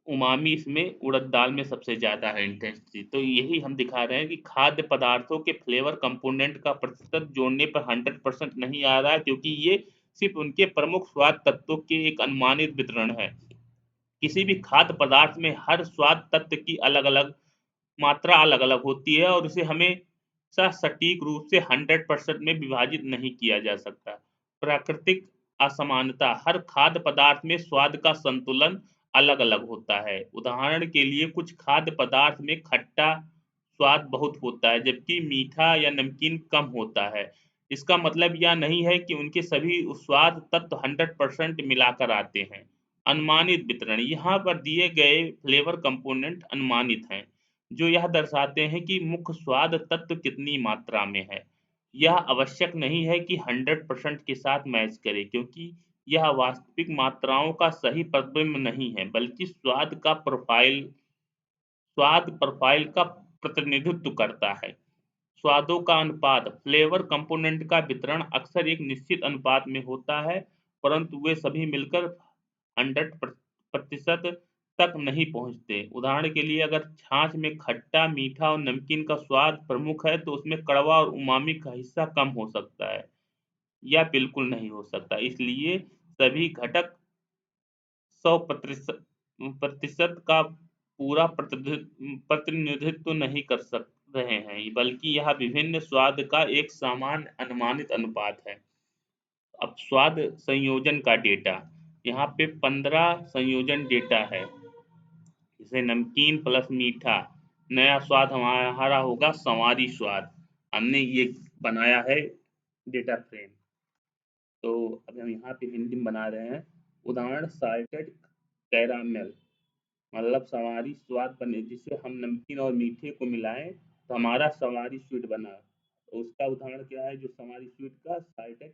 उमामी इसमें उड़द दाल में सबसे ज़्यादा है इंटेंसिटी। तो यही हम दिखा रहे हैं कि खाद्य पदार्थों के फ्लेवर कंपोनेंट का प्रतिशत जोड़ने पर 100% नहीं आ रहा है, क्योंकि ये सिर्फ़ उनके प्रमुख स्वाद तत्वों के एक अनुमानित वितरण है। किसी भी खाद्य पदार्थ में हर स्वाद तत्व की अलग-अलग मात्रा अलग-अलग होती है और इसे हमेशा सटीक रूप से 100% में विभाजित नहीं किया जा सकता। प्राकृतिक असमानता, हर खाद्य पदार्थ में स्वाद का संतुलन अलग-अलग होता है। उदाहरण के लिए कुछ खाद्य पदार्थ में खट्टा स्वाद बहुत होता है, जबकि मीठा या नमकीन कम होता है। इसका मतलब यह नहीं है कि उनके सभी स्वाद तत्व 100% मिलाकर आते हैं। अनुमानित वितरण, यहाँ पर दिए गए फ्लेवर कंपोनेंट अनुमानित हैं, जो यह दर्शाते हैं कि मुख्य स्वाद तत्व कितनी मात्रा में है। यह आवश्यक नहीं है कि 100% के साथ मैच करे, क्योंकि यह वास्तविक मात्राओं का सही प्रतिबिंब नहीं है, बल्कि स्वाद प्रोफ़ाइल का प्रतिनिधित्व करता है। स्वादों का अनुपात, फ्लेवर कंपोनेंट का वितरण अक्सर एक निश्चित अनुपात में होता है, परंतु वे सभी मिलकर 100% तक नहीं पहुँचते। उदाहरण के लिए अगर छाछ में खट्टा, मीठा और नमकीन का स्वाद प्रमुख है, तो उसमें कड़वा और उमामी का हिस्सा कम हो सकता है या बिल्कुल नहीं हो सकता। इसलिए सभी घटक 100% का पूरा प्रतिनिधित्व नहीं कर सक रहे हैं, बल्कि यह विभिन्न स्वाद का एक सामान्य अनुमानित अनुपात है। अब स्वाद संयोजन का डेटा, यहाँ पे 15 संयोजन डेटा है। जैसे नमकीन प्लस मीठा, नया स्वाद हमारा होगा संवारी स्वाद। हमने ये बनाया है डेटा फ्रेम। तो अब हम यहाँ पे हिंदी में बना रहे हैं। उदाहरण साल्टेड कैरामेल, मतलब संवारी स्वाद बने, जिसे हम नमकीन और मीठे को मिलाएं तो हमारा संवारी स्वीट बना। तो उसका उदाहरण क्या है, जो संवारी स्वीट का साल्टेड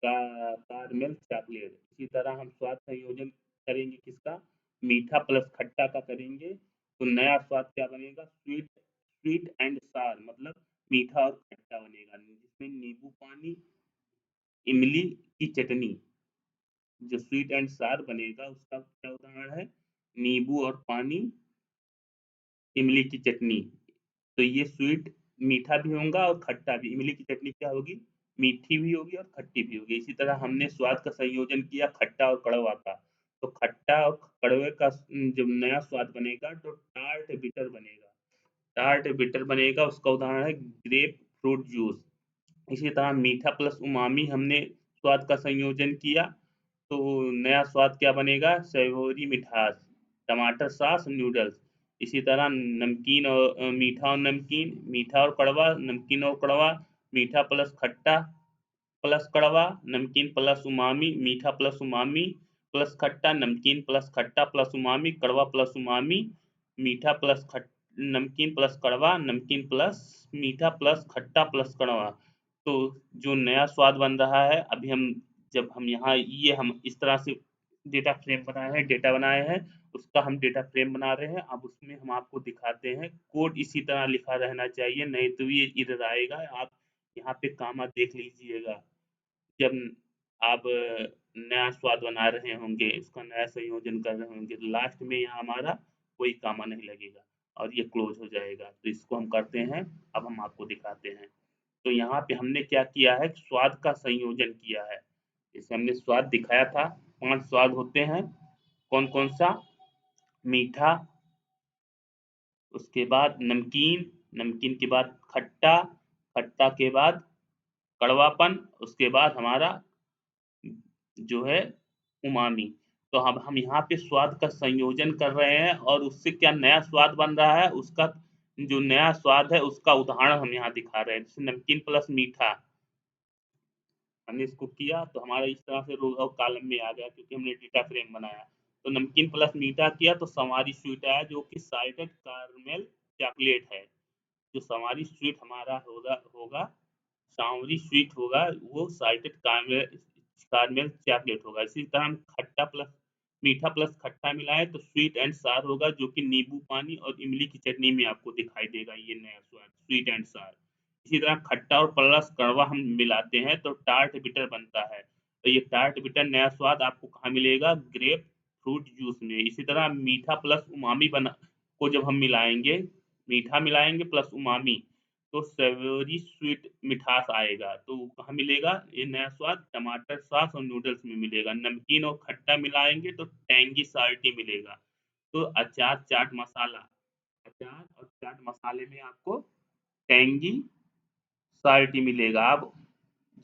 का कैरामेल चॉकलेट। इसी तरह हम स्वाद संयोजन करेंगे किसका, मीठा प्लस खट्टा का करेंगे, तो नया स्वाद क्या बनेगा, स्वीट स्वीट एंड सार, मतलब मीठा और खट्टा बनेगा, जिसमें नींबू पानी, इमली की चटनी। जो स्वीट एंड सार बनेगा उसका क्या उदाहरण है, नींबू और पानी, इमली की चटनी। तो ये स्वीट मीठा भी होगा और खट्टा भी। इमली की चटनी क्या होगी, मीठी भी होगी और खट्टी भी होगी। इसी तरह हमने स्वाद का संयोजन किया खट्टा और कड़वा का, तो खट्टा और कड़वे का जब नया स्वाद बनेगा तो टार्ट बिटर बनेगा। टार्ट बिटर बनेगा, उसका उदाहरण है ग्रेप फ्रूट जूस। इसी तरह मीठा प्लस उमामी हमने स्वाद का संयोजन किया, तो नया स्वाद क्या बनेगा, सेवोरी मिठास, टमाटर सॉस नूडल्स। इसी तरह नमकीन और मीठा और नमकीन, मीठा और कड़वा, नमकीन और कड़वा, मीठा प्लस खट्टा प्लस कड़वा, नमकीन प्लस उमामी, मीठा प्लस उमामी प्लस खट्टा, नमकीन प्लस खट्टा प्लस उमामी, कड़वा प्लस उमामी, मीठा प्लस नमकीन प्लस कड़वा, नमकीन प्लस मीठा प्लस खट्टा प्लस कड़वा। तो जो नया स्वाद बन रहा है, अभी हम जब हम यहाँ ये हम इस तरह से डेटा फ्रेम बनाए हैं, डेटा बनाए हैं, उसका हम डेटा फ्रेम बना रहे हैं। अब उसमें हम आपको दिखाते हैं, कोड इसी तरह लिखा रहना चाहिए, नहीं तो ये एरर आएगा। आप यहाँ पे कामा देख लीजिएगा, जब आप नया स्वाद बना रहे होंगे, उसका नया संयोजन कर रहे होंगे, तो लास्ट में यहाँ हमारा कोई कामा नहीं लगेगा और ये क्लोज हो जाएगा। तो इसको हम करते हैं, अब हम आपको दिखाते हैं। तो यहाँ पे हमने क्या किया है, स्वाद का संयोजन किया है। जैसे हमने स्वाद दिखाया था, 5 स्वाद होते हैं, कौन कौन सा, मीठा, उसके बाद नमकीन, नमकीन के बाद खट्टा, खट्टा के बाद कड़वापन, उसके बाद हमारा जो है उमामी। तो अब हम यहाँ पे स्वाद का संयोजन कर रहे हैं और उससे क्या नया स्वाद बन रहा है, उसका जो नया स्वाद है उसका उदाहरण हम यहाँ दिखा रहे हैं। जैसे नमकीन प्लस मीठा, हमने इसको किया तो हमारा इस तरह से रो और कॉलम में आ गया क्योंकि हमने डेटा फ्रेम बनाया। तो नमकीन प्लस मीठा किया तो संवारी स्वीट आया जो कि साल्टेड कैरमेल चॉकलेट है। जो संवारी स्वीट हमारा होगा होगा सांवरी स्वीट होगा, वो साल्टेड कैरमेल कैरमेल चॉकलेट होगा। इसी तरह हम खट्टा प्लस मीठा प्लस खट्टा मिलाए तो स्वीट एंड सार होगा, जो कि नींबू पानी और इमली की चटनी में आपको दिखाई देगा ये नया स्वाद, स्वीट एंड सार। इसी तरह खट्टा और प्लस कड़वा हम मिलाते हैं तो टार्ट बिटर बनता है। तो ये टार्ट बिटर नया स्वाद आपको कहाँ मिलेगा, ग्रेप फ्रूट जूस में। इसी तरह मीठा प्लस उमामी बना को जब हम मिलाएंगे, मीठा मिलाएंगे प्लस उमामी, तो सेवरी स्वीट मिठास आएगा। तो कहाँ मिलेगा ये नया स्वाद, टमाटर सॉस और नूडल्स में मिलेगा। नमकीन और खट्टा मिलाएंगे तो टैंगी साल्टी मिलेगा। तो अचार चाट मसाला, अचार और चाट मसाले में आपको टैंगी साल्टी मिलेगा। अब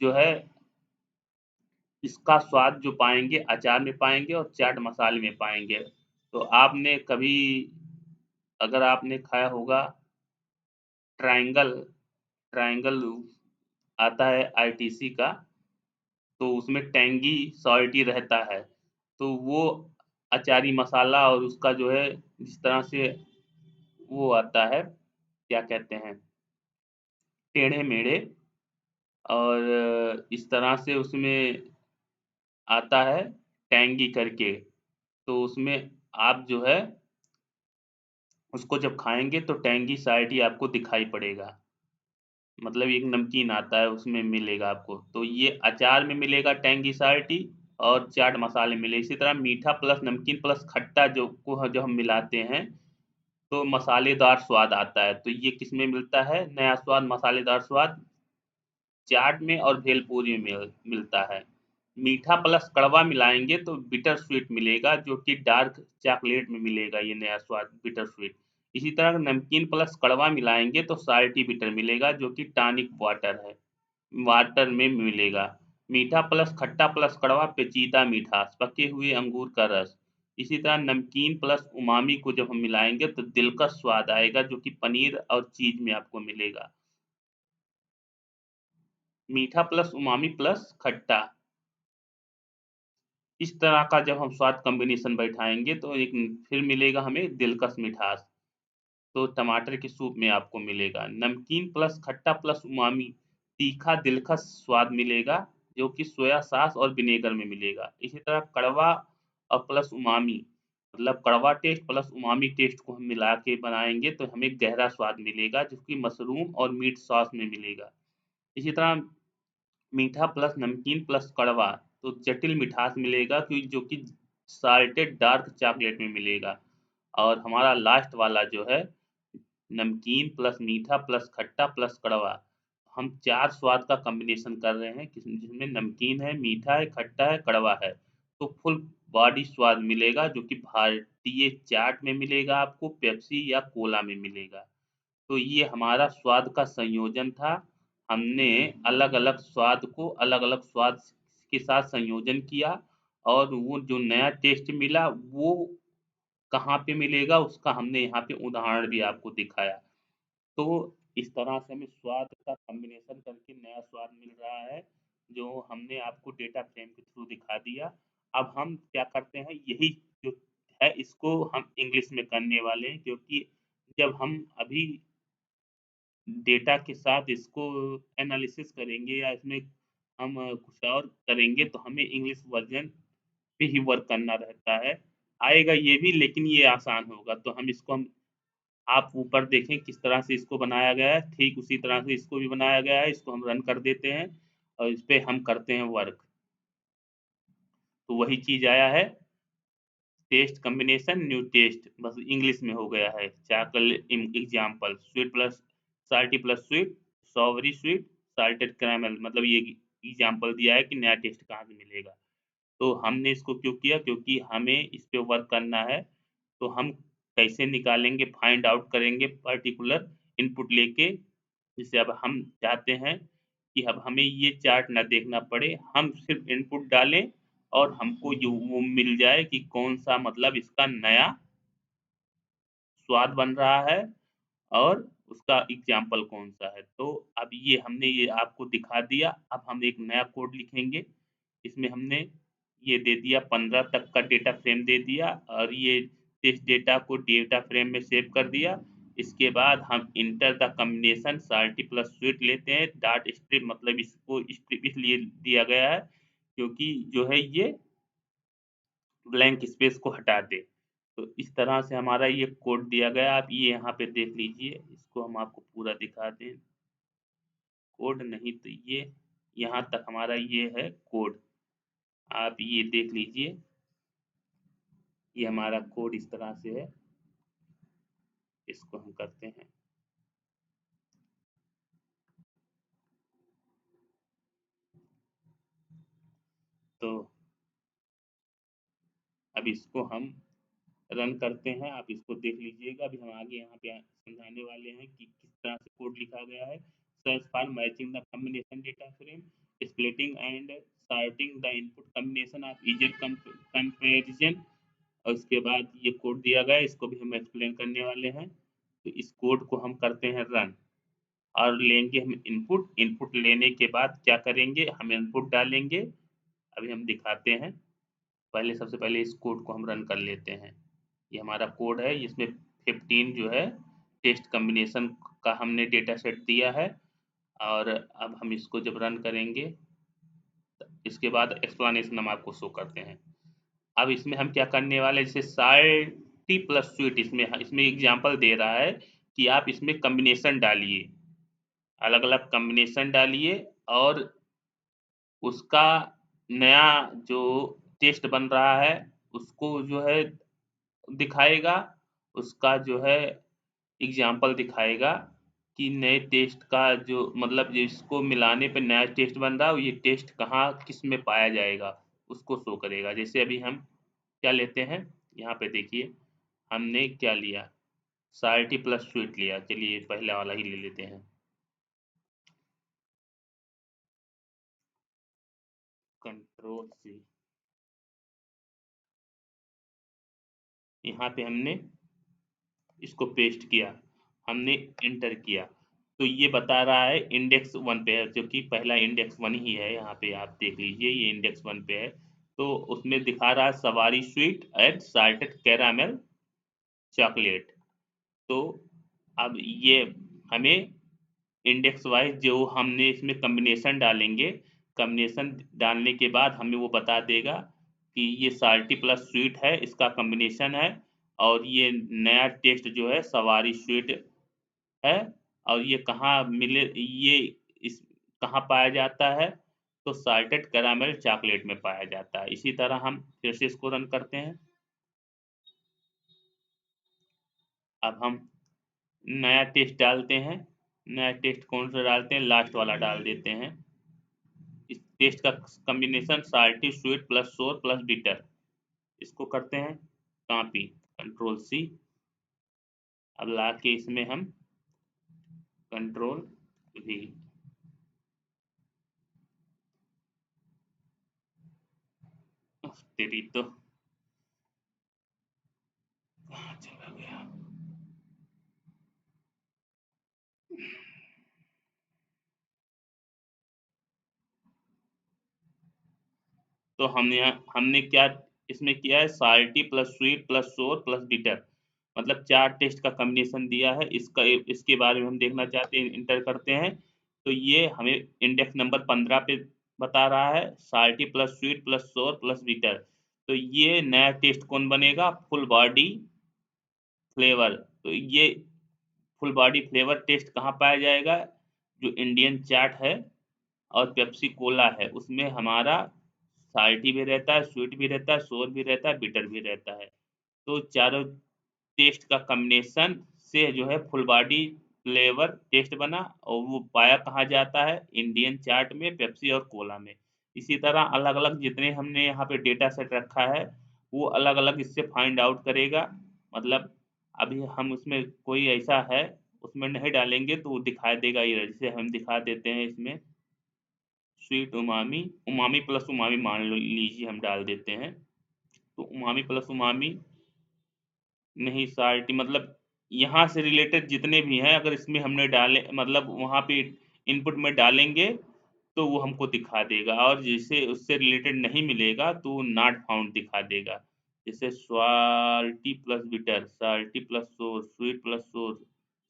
जो है इसका स्वाद जो पाएंगे अचार में पाएंगे और चाट मसाले में पाएंगे। तो आपने कभी, अगर आपने खाया होगा ट्रायंगल, ट्रायंगल आता है आईटीसी का, तो उसमें टैंगी सॉल्टी रहता है। तो वो अचारी मसाला और उसका जो है जिस तरह से वो आता है, क्या कहते हैं, टेढ़े मेढ़े, और इस तरह से उसमें आता है टैंगी करके। तो उसमें आप जो है उसको जब खाएंगे तो टैंगी साल्टी आपको दिखाई पड़ेगा। मतलब एक नमकीन आता है उसमें मिलेगा आपको, तो ये अचार में मिलेगा टैंगी साल्टी और चाट मसाले मिले। इसी तरह मीठा प्लस नमकीन प्लस खट्टा जो हम मिलाते हैं तो मसालेदार स्वाद आता है। तो ये किस में मिलता है नया स्वाद, मसालेदार स्वाद, चाट में और भेलपूरी में मिलता है। मीठा प्लस कड़वा मिलाएंगे तो बिटर स्वीट मिलेगा, जो कि डार्क चॉकलेट में मिलेगा ये नया स्वाद, बिटर स्वीट। इसी तरह नमकीन प्लस कड़वा मिलाएंगे तो साल्टी बिटर मिलेगा, जो कि टॉनिक वाटर है, वाटर में मिलेगा। मीठा प्लस खट्टा प्लस कड़वा पेचीदा मीठास, पके हुए अंगूर का रस। इसी तरह नमकीन प्लस उमामी को जब हम मिलाएंगे तो दिलकश स्वाद आएगा, जो कि पनीर और चीज में आपको मिलेगा। मीठा प्लस उमामी प्लस खट्टा, इस तरह का जब हम स्वाद कॉम्बिनेशन बैठाएंगे तो एक फिर मिलेगा हमें दिलकश मिठास। तो टमाटर के सूप में आपको मिलेगा। नमकीन प्लस खट्टा प्लस उमामी, तीखा दिलकश स्वाद मिलेगा, जो कि सोया सॉस और विनेगर में मिलेगा। इसी तरह कड़वा और प्लस उमामी, मतलब कड़वा टेस्ट प्लस उमामी टेस्ट को हम मिला के बनाएंगे तो हमें गहरा स्वाद मिलेगा, जो कि मशरूम और मीट सॉस में मिलेगा। इसी तरह मीठा प्लस नमकीन प्लस कड़वा, तो जटिल मिठास मिलेगा कि जो कि साल्टेड डार्क चॉकलेट में मिलेगा। और हमारा लास्ट वाला जो है नमकीन प्लस मीठा प्लस खट्टा प्लस कड़वा, हम चार स्वाद का कॉम्बिनेशन कर रहे हैं जिसमें नमकीन है, मीठा है, खट्टा है, कड़वा है। तो फुल बॉडी स्वाद मिलेगा, जो कि भारतीय चाट में मिलेगा, आपको पेप्सी या कोला में मिलेगा। तो ये हमारा स्वाद का संयोजन था। हमने अलग-अलग स्वाद को अलग-अलग स्वाद के साथ संयोजन किया और वो जो नया टेस्ट मिला वो कहाँ पे मिलेगा उसका हमने यहाँ पे उदाहरण भी आपको दिखाया। तो इस तरह से हमें स्वाद का कॉम्बिनेशन करके नया स्वाद मिल रहा है, जो हमने आपको डेटा फ्रेम के थ्रू दिखा दिया। अब हम क्या करते हैं, यही जो है इसको हम इंग्लिश में करने वाले हैं, क्योंकि जब हम अभी डेटा के साथ इसको एनालिसिस करेंगे या इसमें हम कुछ और करेंगे तो हमें इंग्लिश वर्ज़न पे ही वर्क करना रहता है। आएगा ये भी लेकिन ये आसान होगा, तो हम आप ऊपर देखें किस तरह से इसको बनाया गया है, ठीक उसी तरह से इसको भी बनाया गया है। इसको हम रन कर देते हैं और इस पे हम करते हैं वर्क। तो वही चीज़ आया है, टेस्ट कॉम्बिनेशन न्यू टेस्ट, बस इंग्लिश में हो गया है। चाकल example sweet plus salty plus sweet, savoury sweet, salted caramel, मतलब ये एग्जाम्पल दिया है कि नया टेस्ट कहाँ से मिलेगा। तो हमने इसको क्यों किया, क्योंकि हमें इस पे वर्क करना है। तो हम कैसे निकालेंगे, फाइंड आउट करेंगे पर्टिकुलर इनपुट लेके। जैसे अब हम चाहते हैं कि अब हमें ये चार्ट ना देखना पड़े, हम सिर्फ इनपुट डालें और हमको जो वो मिल जाए कि कौन सा मतलब इसका नया स्वाद बन रहा है और उसका एग्जाम्पल कौन सा है। तो अब ये हमने ये आपको दिखा दिया। अब हम एक नया कोड लिखेंगे। इसमें हमने ये दे दिया 15 तक का डेटा फ्रेम दे दिया और ये टेस्ट डेटा को डेटा फ्रेम में सेव कर दिया। इसके बाद हम enter the combination salty plus sweet लेते हैं। डॉट स्ट्रिप मतलब इसको स्ट्रिप इसलिए दिया गया है क्योंकि जो है ये ब्लैंक स्पेस को हटा दे। तो इस तरह से हमारा ये कोड दिया गया। आप ये यहाँ पे देख लीजिए, इसको हम आपको पूरा दिखा दें। कोड नहीं तो ये यहाँ तक हमारा ये है कोड, आप ये देख लीजिए। ये हमारा कोड इस तरह से है। इसको हम करते हैं। तो अब इसको हम रन करते हैं। आप इसको देख लीजिएगा। अभी हम आगे यहाँ पे समझाने वाले हैं कि किस तरह से कोड लिखा गया है। Search for matching the combination data frame, splitting and sorting the input combination of easier comparison. और उसके बाद ये कोड दिया गया है, इसको भी हम एक्सप्लेन करने वाले हैं। तो इस कोड को हम करते हैं रन और लेंगे हम इनपुट। इनपुट लेने के बाद क्या करेंगे, हम इनपुट डालेंगे। अभी हम दिखाते हैं। पहले सबसे पहले इस कोड को हम रन कर लेते हैं। ये हमारा कोड है, इसमें 15 जो है टेस्ट कॉम्बिनेशन का हमने डेटा सेट दिया है। और अब हम इसको जब रन करेंगे, इसके बाद एक्सप्लेनेशन हम आपको शो करते हैं। अब इसमें हम क्या करने वाले हैं, जैसे साल्टी प्लस स्वीट, इसमें इसमें एग्जांपल दे रहा है कि आप इसमें कॉम्बिनेशन डालिए, अलग अलग कॉम्बिनेशन डालिए और उसका नया जो टेस्ट बन रहा है उसको जो है दिखाएगा। उसका जो है एग्जाम्पल दिखाएगा कि नए टेस्ट का जो मतलब जिसको मिलाने पे नया टेस्ट बन रहा है, ये टेस्ट कहाँ किस में पाया जाएगा उसको शो करेगा। जैसे अभी हम क्या लेते हैं, यहाँ पे देखिए हमने क्या लिया, साल्टी प्लस स्वीट लिया। चलिए पहला वाला ही ले लेते हैं, कंट्रोल सी। यहाँ पे हमने इसको पेस्ट किया, हमने इंटर किया। तो ये बता रहा है इंडेक्स वन पे है, जो कि पहला इंडेक्स वन ही है। यहाँ पे आप देख लीजिए ये इंडेक्स वन पे है। तो उसमें दिखा रहा है सवारी sweet and salted caramel chocolate. तो अब ये हमें इंडेक्स वाइज जो हमने इसमें कॉम्बिनेशन डालेंगे, कॉम्बिनेशन डालने के बाद हमें वो बता देगा कि ये साल्टी प्लस स्वीट है, इसका कॉम्बिनेशन है। और ये नया टेस्ट जो है सवारी स्वीट है। और ये कहाँ मिले, ये इस कहाँ पाया जाता है, तो साल्टेड कैरामल चॉकलेट में पाया जाता है। इसी तरह हम फिर से इसको रन करते हैं। अब हम नया टेस्ट डालते हैं। नया टेस्ट कौन सा डालते हैं, लास्ट वाला डाल देते हैं। इस टेस्ट का कॉम्बिनेशन साल्टी स्वीट प्लस सोर प्लस बिटर। इसको करते हैं कॉपी, कंट्रोल सी। अब ला के इसमें हम कंट्रोल वी। तेरी तो कहाँ चला गया। तो हमने क्या इसमें किया है, साल्टी प्लस स्वीट प्लस सोर प्लस बिटर, मतलब 4 टेस्ट का कॉम्बिनेशन दिया है। इसका इसके बारे में हम देखना चाहते हैं, इंटर करते हैं। तो ये हमें इंडेक्स नंबर 15 पे बता रहा है, साल्टी प्लस स्वीट प्लस सोर प्लस बिटर। तो ये नया टेस्ट कौन बनेगा, फुल बॉडी फ्लेवर। तो ये फुल बॉडी फ्लेवर टेस्ट कहाँ पाया जाएगा, जो इंडियन चाट है और पेप्सी कोला है उसमें हमारा साल्टी भी रहता है, स्वीट भी रहता है, सोर भी रहता है, बिटर भी रहता है। तो चारों टेस्ट का कॉम्बिनेशन से जो है फुल बॉडी फ्लेवर टेस्ट बना। और वो पाया कहाँ जाता है, इंडियन चाट में, पेप्सी और कोला में। इसी तरह अलग अलग जितने हमने यहाँ पे डेटा सेट रखा है वो अलग अलग इससे फाइंड आउट करेगा। मतलब अभी हम उसमें कोई ऐसा है उसमें नहीं डालेंगे तो वो दिखा देगा एरर। जैसे हम दिखा देते हैं इसमें sweet umami, umami plus umami मान लीजिए हम डाल देते हैं, तो उमामी प्लस उमामी नहीं साल्टी मतलब यहाँ से रिलेटेड जितने भी हैं अगर इसमें हमने डाले मतलब वहाँ पे इनपुट में डालेंगे तो वो हमको दिखा देगा, और जैसे उससे रिलेटेड नहीं मिलेगा तो नॉट फाउंड दिखा देगा। जैसे salty plus bitter, salty plus सोर, स्वीट प्लस सोर,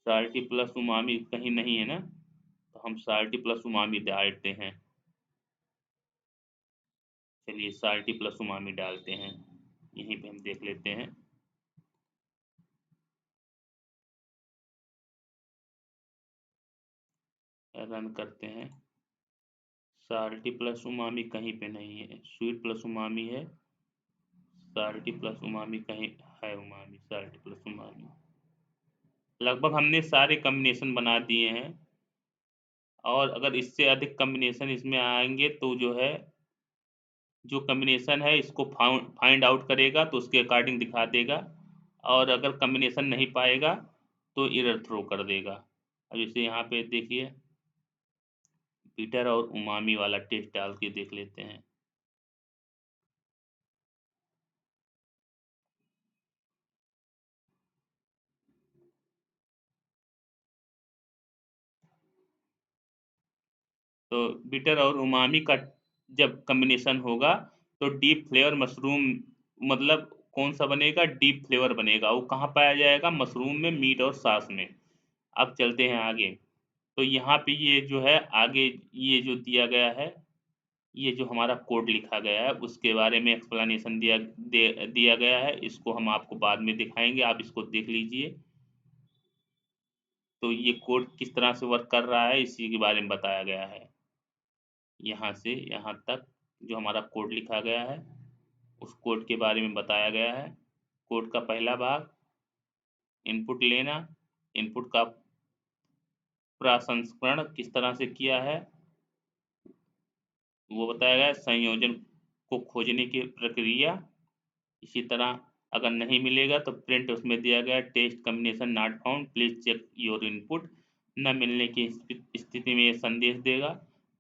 साल्टी प्लस उमामी कहीं नहीं है ना, तो हम साल्टी प्लस उमामी डालते हैं। चलिए साल्टी प्लस उमामी डालते हैं, यहीं पे हम देख लेते हैं। रन करते हैं। साल्टी प्लस उमामी कहीं पे नहीं है, स्वीट प्लस उमामी है, साल्टी प्लस उमामी कहीं है, उमामी साल्टी प्लस उमामी। लगभग हमने सारे कॉम्बिनेशन बना दिए हैं, और अगर इससे अधिक कॉम्बिनेशन इसमें आएंगे तो जो है जो कॉम्बिनेशन है इसको फाइंड आउट करेगा तो उसके अकॉर्डिंग दिखा देगा, और अगर कॉम्बिनेशन नहीं पाएगा तो एरर थ्रो कर देगा। अब जैसे यहाँ पे देखिए पीटर और उमामी वाला टेस्ट डाल के देख लेते हैं। तो बिटर और उमामी का जब कॉम्बिनेशन होगा तो डीप फ्लेवर मशरूम मतलब कौन सा बनेगा, डीप फ्लेवर बनेगा। वो कहाँ पाया जाएगा, मशरूम में, मीट और सॉस में। अब चलते हैं आगे। तो यहाँ पे ये जो है आगे ये जो दिया गया है, ये जो हमारा कोड लिखा गया है उसके बारे में एक्सप्लेनेशन दिया गया है। इसको हम आपको बाद में दिखाएंगे, आप इसको देख लीजिए। तो ये कोड किस तरह से वर्क कर रहा है इसी के बारे में बताया गया है। यहाँ से यहाँ तक जो हमारा कोड लिखा गया है उस कोड के बारे में बताया गया है। कोड का पहला भाग इनपुट लेना, इनपुट का प्रसंस्करण किस तरह से किया है वो बताया गया है। संयोजन को खोजने की प्रक्रिया, इसी तरह अगर नहीं मिलेगा तो प्रिंट उसमें दिया गया taste combination not found, please check your input. न मिलने की स्थिति में ये संदेश देगा।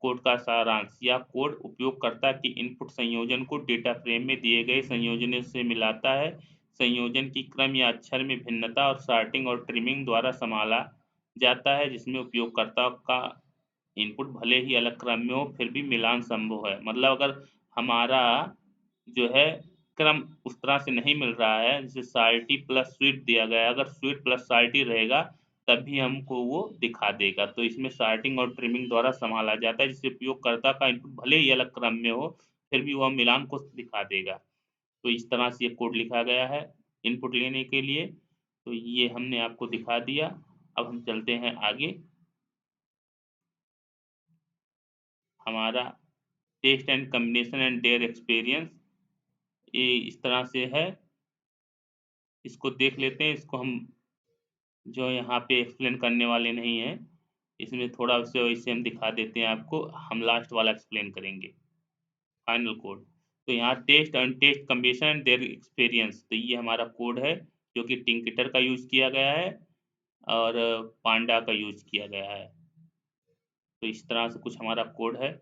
कोड का सारांश, यह कोड उपयोगकर्ता की इनपुट संयोजन को डेटा फ्रेम में दिए गए संयोजनों से मिलाता है। संयोजन की क्रम या अक्षर में भिन्नता और सॉर्टिंग और ट्रिमिंग द्वारा संभाला जाता है, जिसमें उपयोगकर्ता का इनपुट भले ही अलग क्रम में हो फिर भी मिलान संभव है। मतलब अगर हमारा जो है क्रम उस तरह से नहीं मिल रहा है, जैसे साल्टी प्लस स्वीट दिया गया है, अगर स्वीट प्लस साल्टी रहेगा तब भी हमको वो दिखा देगा। तो इसमें सॉर्टिंग और ट्रिमिंग द्वारा संभाला जाता है, जिससे उपयोगकर्ता का इनपुट भले ही अलग क्रम में हो फिर भी वह मिलान को दिखा देगा। तो इस तरह से ये कोड लिखा गया है इनपुट लेने के लिए। तो ये हमने आपको दिखा दिया। अब हम चलते हैं आगे। हमारा taste and combination and their experience ये इस तरह से है। इसको देख लेते हैं। इसको हम जो यहाँ पे एक्सप्लेन करने वाले नहीं हैं, इसमें थोड़ा उसे वैसे हम दिखा देते हैं आपको। हम लास्ट वाला एक्सप्लेन करेंगे, फाइनल कोड। तो यहाँ taste and taste combination and their experience, तो ये हमारा कोड है जो कि टिंकिटर का यूज किया गया है और पांडा का यूज किया गया है। तो इस तरह से कुछ हमारा कोड है।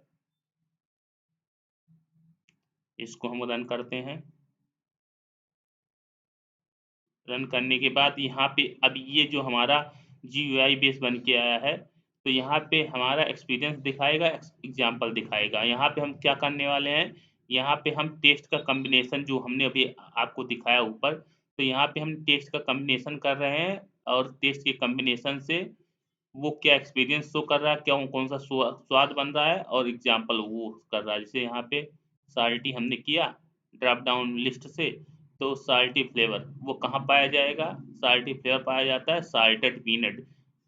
इसको हम रन करते हैं। रन करने के बाद यहाँ पे अब ये जो हमारा GUI बेस बन के आया है, तो यहाँ पे हमारा एक्सपीरियंस दिखाएगा, एग्जाम्पल दिखाएगा। यहाँ पे हम क्या करने वाले हैं, यहाँ पे हम टेस्ट का कॉम्बिनेशन जो हमने अभी आपको दिखाया ऊपर, तो यहाँ पे हम टेस्ट का कॉम्बिनेशन कर रहे हैं, और टेस्ट के कॉम्बिनेशन से वो क्या एक्सपीरियंस शो कर रहा है, क्या कौन सा स्वाद बन रहा है, और एग्जाम्पल वो कर रहा है। जैसे यहाँ पे साल्टी हमने किया ड्रॉप डाउन लिस्ट से, तो साल्टी फ्लेवर वो कहाँ पाया जाएगा, साल्टी फ्लेवर पाया जाता है साल्टेड पीनट।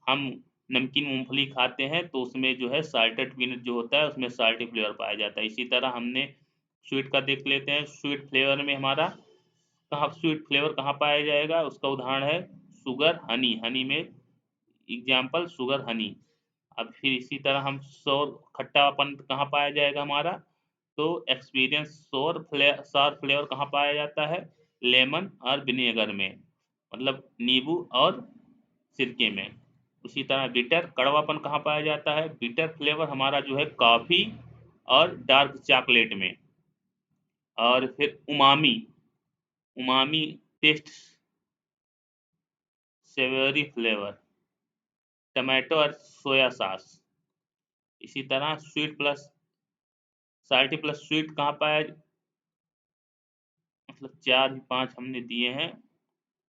हम नमकीन मूंगफली खाते हैं तो उसमें जो है साल्टेड पीनट जो होता है उसमें साल्टी फ्लेवर पाया जाता है। इसी तरह हमने स्वीट का देख लेते हैं। स्वीट फ्लेवर में हमारा कहाँ स्वीट फ्लेवर कहाँ पाया जाएगा, उसका उदाहरण है शुगर हनी, हनी में एग्जाम्पल शुगर हनी। अब फिर इसी तरह हम सौर खट्टापन कहाँ पाया जाएगा हमारा, तो एक्सपीरियंस सौर फ्लेवर कहाँ पाया जाता है, लेमन और विनेगर में। मतलब नींबू और सिरके में। उसी तरह बिटर कड़वापन कहाँ पाया जाता है? बिटर फ्लेवर हमारा जो है कॉफ़ी और डार्क चॉकलेट में। और फिर umami, umami taste savoury flavour tomato और सोया सॉस। इसी तरह sweet plus salty plus sweet कहाँ पाया, मतलब 4 ही 5 हमने दिए हैं,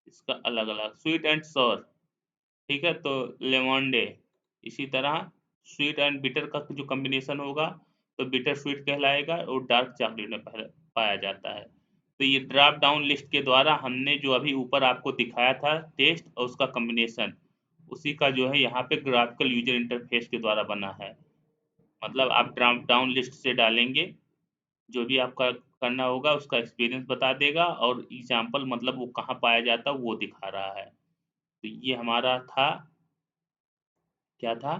इसका अलग-अलग स्वीट एंड सॉर, ठीक है? तो लेमंडे। इसी तरह स्वीट एंड बिटर का जो कॉम्बिनेशन होगा तो बिटर स्वीट कहलाएगा और डार्क चॉकलेट में पाया जाता है। तो ये ड्रॉप डाउन लिस्ट के द्वारा हमने जो अभी ऊपर आपको दिखाया था टेस्ट और उसका कॉम्बिनेशन, उसी का जो है यहाँ पे ग्राफिकल यूजर इंटरफेस के द्वारा बना है। मतलब आप ड्रॉप डाउन लिस्ट से डालेंगे, जो भी आपका करना होगा उसका एक्सपीरियंस बता देगा और एग्जाम्पल मतलब वो कहाँ पाया जाता है वो दिखा रहा है। तो ये हमारा था, क्या था?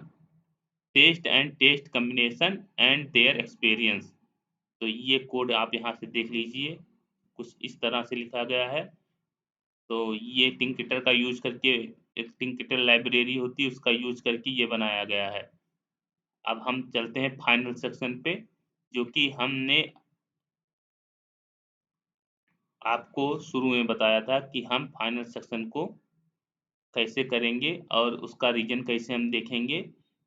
Taste and taste combination and their experience. तो ये कोड आप यहाँ से देख लीजिए, कुछ इस तरह से लिखा गया है। तो ये टिंकटर का यूज करके, एक टिंकटर लाइब्रेरी होती है उसका यूज करके ये बनाया गया है। अब हम चलते हैं फाइनल सेक्शन पे, जो कि हमने आपको शुरू में बताया था कि हम फाइनल सेक्शन को कैसे करेंगे और उसका रीजन कैसे हम देखेंगे।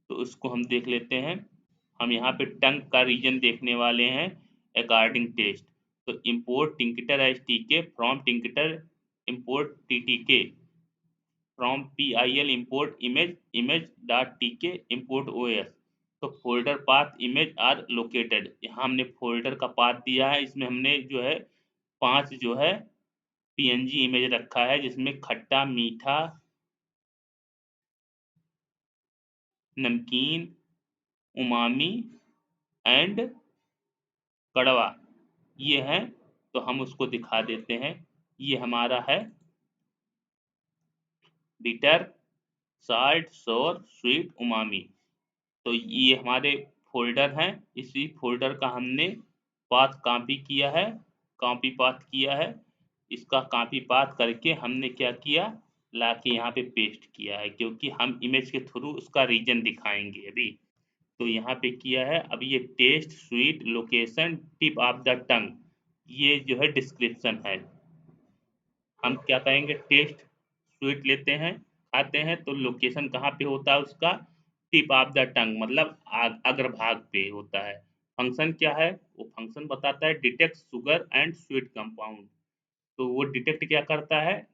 तो उसको हम देख लेते हैं। हम यहाँ पे टंग का रीजन देखने वाले हैं अकॉर्डिंग टेस्ट। तो import tkinter as TK from tkinter, import TTK from PIL, import image dot TK, import OS. तो folder path image are located, यहाँ हमने फोल्डर का पाथ दिया है, इसमें हमने जो है 5 जो है पीएनजी इमेज रखा है जिसमें खट्टा, मीठा, नमकीन, उमामी एंड कड़वा, ये हैं। तो हम उसको दिखा देते हैं। ये हमारा है बिटर, साल्ट, सोर, स्वीट, उमामी। तो ये हमारे फ़ोल्डर हैं। इसी फ़ोल्डर का हमने पाथ कॉपी किया है, कॉपी पाथ किया है। इसका कॉपी पाथ करके हमने क्या किया, लाके यहाँ पे पेस्ट किया है, क्योंकि हम इमेज के थ्रू उसका रीजन दिखाएँगे अभी। तो यहाँ पे किया है। अब ये taste, sweet, location, tip of the tongue, ये जो है डिस्क्रिप्शन है। हम क्या कहेंगे, टेस्ट स्वीट लेते हैं, खाते हैं, तो लोकेशन कहाँ पे होता है उसका, टिप ऑफ द टंग मतलब अग्रभाग पे होता है। फंक्शन क्या है, वो फंक्शन बताता है detect sugar and sweet compound. तो वो डिटेक्ट क्या करता है,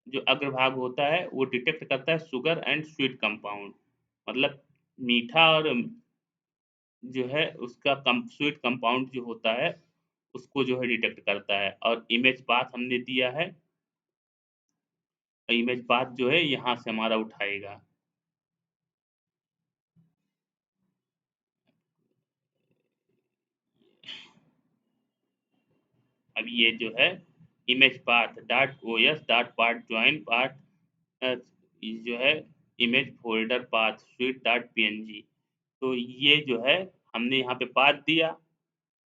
जो अग्रभाग होता है वो डिटेक्ट करता है शुगर एंड स्वीट कंपाउंड, मतलब मीठा और जो है उसका स्वीट कंपाउंड जो होता है उसको जो है डिटेक्ट करता है। और इमेज पाथ हमने दिया है, इमेज पाथ जो है यहाँ से हमारा उठाएगा। अब ये जो है image path dot OS dot part join part जो है image folder path sweet dot PNG. तो ये जो है हमने यहाँ पे पाथ दिया,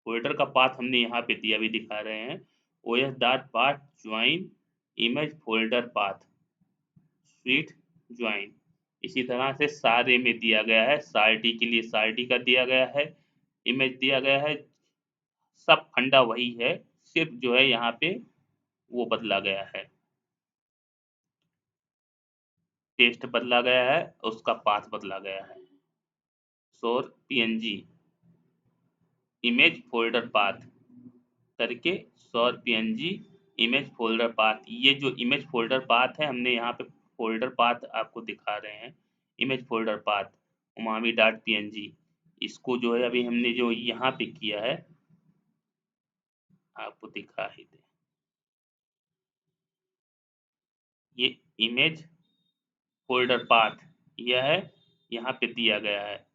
फोल्डर का पाथ हमने यहाँ पे दिया, भी दिखा रहे हैं OS dot path join image folder path sweet join. इसी तरह से सारे में दिया गया है, सारटी के लिए सारटी का दिया गया है, इमेज दिया गया है, सब फंडा वही है, सिर्फ जो है यहाँ पे वो बदला गया है, टेस्ट बदला गया है, उसका पाथ बदला गया है। सोर पीएनजी इमेज फोल्डर पाथ करके सोर पीएनजी इमेज फोल्डर पाथ, ये जो इमेज फोल्डर पाथ है हमने यहाँ पे फोल्डर पाथ आपको दिखा रहे हैं, image folder path umami dot PNG. इसको जो है अभी हमने जो यहाँ पे किया है आपको दिखा ही दे, ये इमेज फोल्डर पाथ यह है, यहाँ पे दिया गया है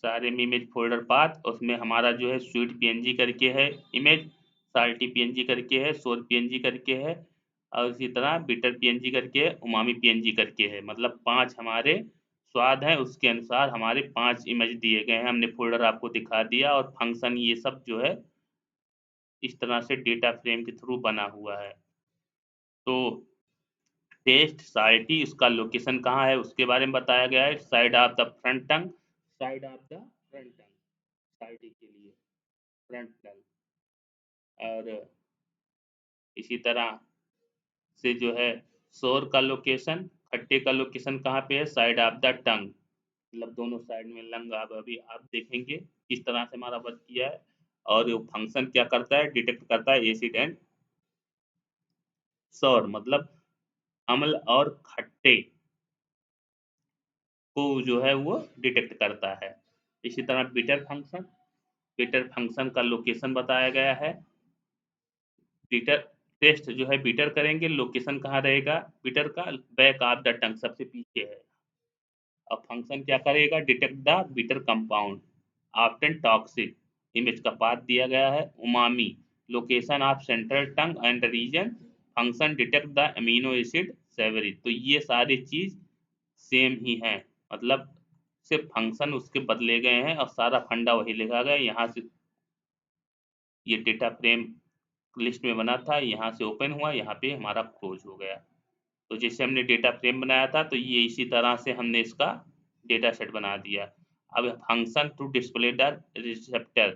सारे में इमेज फोल्डर पाथ, उसमें हमारा जो है स्वीट पीएनजी करके है इमेज, साल्टी पीएनजी करके है, सोर पीएनजी करके है, और इसी तरह बिटर पीएनजी करके है, उमामी पीएनजी करके है। मतलब 5 हमारे स्वाद हैं, उसके अनुसार हमारे 5 इमेज दिए गए हैं, हमने फोल्डर आपको दिखा दिया। और फंक्शन ये सब जो है इस तरह से डेटा फ्रेम के थ्रू बना हुआ है। तो टेस्ट साइटी उसका लोकेशन कहाँ है उसके बारे में बताया गया है, side of the front tongue, side of the front tongue साइटी के लिए फ्रंट टंग। और इसी तरह से जो है शोर का लोकेशन, खट्टे का लोकेशन कहाँ पे है, साइड ऑफ द टंग, मतलब दोनों साइड में लंग। अब अभी आप देखेंगे किस तरह से हमारा वर्क किया है। और वो फंक्शन क्या करता है, डिटेक्ट करता है एसिड एंड सौर, मतलब अम्ल और खट्टे को जो है वो डिटेक्ट करता है। इसी तरह बिटर फंक्शन, बिटर फंक्शन का लोकेशन बताया गया है। बिटर टेस्ट जो है बिटर करेंगे, लोकेशन कहाँ रहेगा बिटर का, बैक ऑफ द टंग, सबसे पीछे है। अब फंक्शन क्या करेगा, detect the bitter compound often toxic, image का पाथ दिया गया है। Umami, location of central tongue and region, function detect the amino acid savoury. तो ये सारी चीज सेम ही है, मतलब सिर्फ फंक्शन उसके बदले गए हैं और सारा फंडा वही लिखा गया है। यहाँ से ये डेटा फ्रेम लिस्ट में बना था, यहाँ से ओपन हुआ, यहाँ पे हमारा क्लोज हो गया। तो जैसे हमने डेटा फ्रेम बनाया था तो ये इसी तरह से हमने इसका डेटा सेट बना दिया। अब function to display the receptor,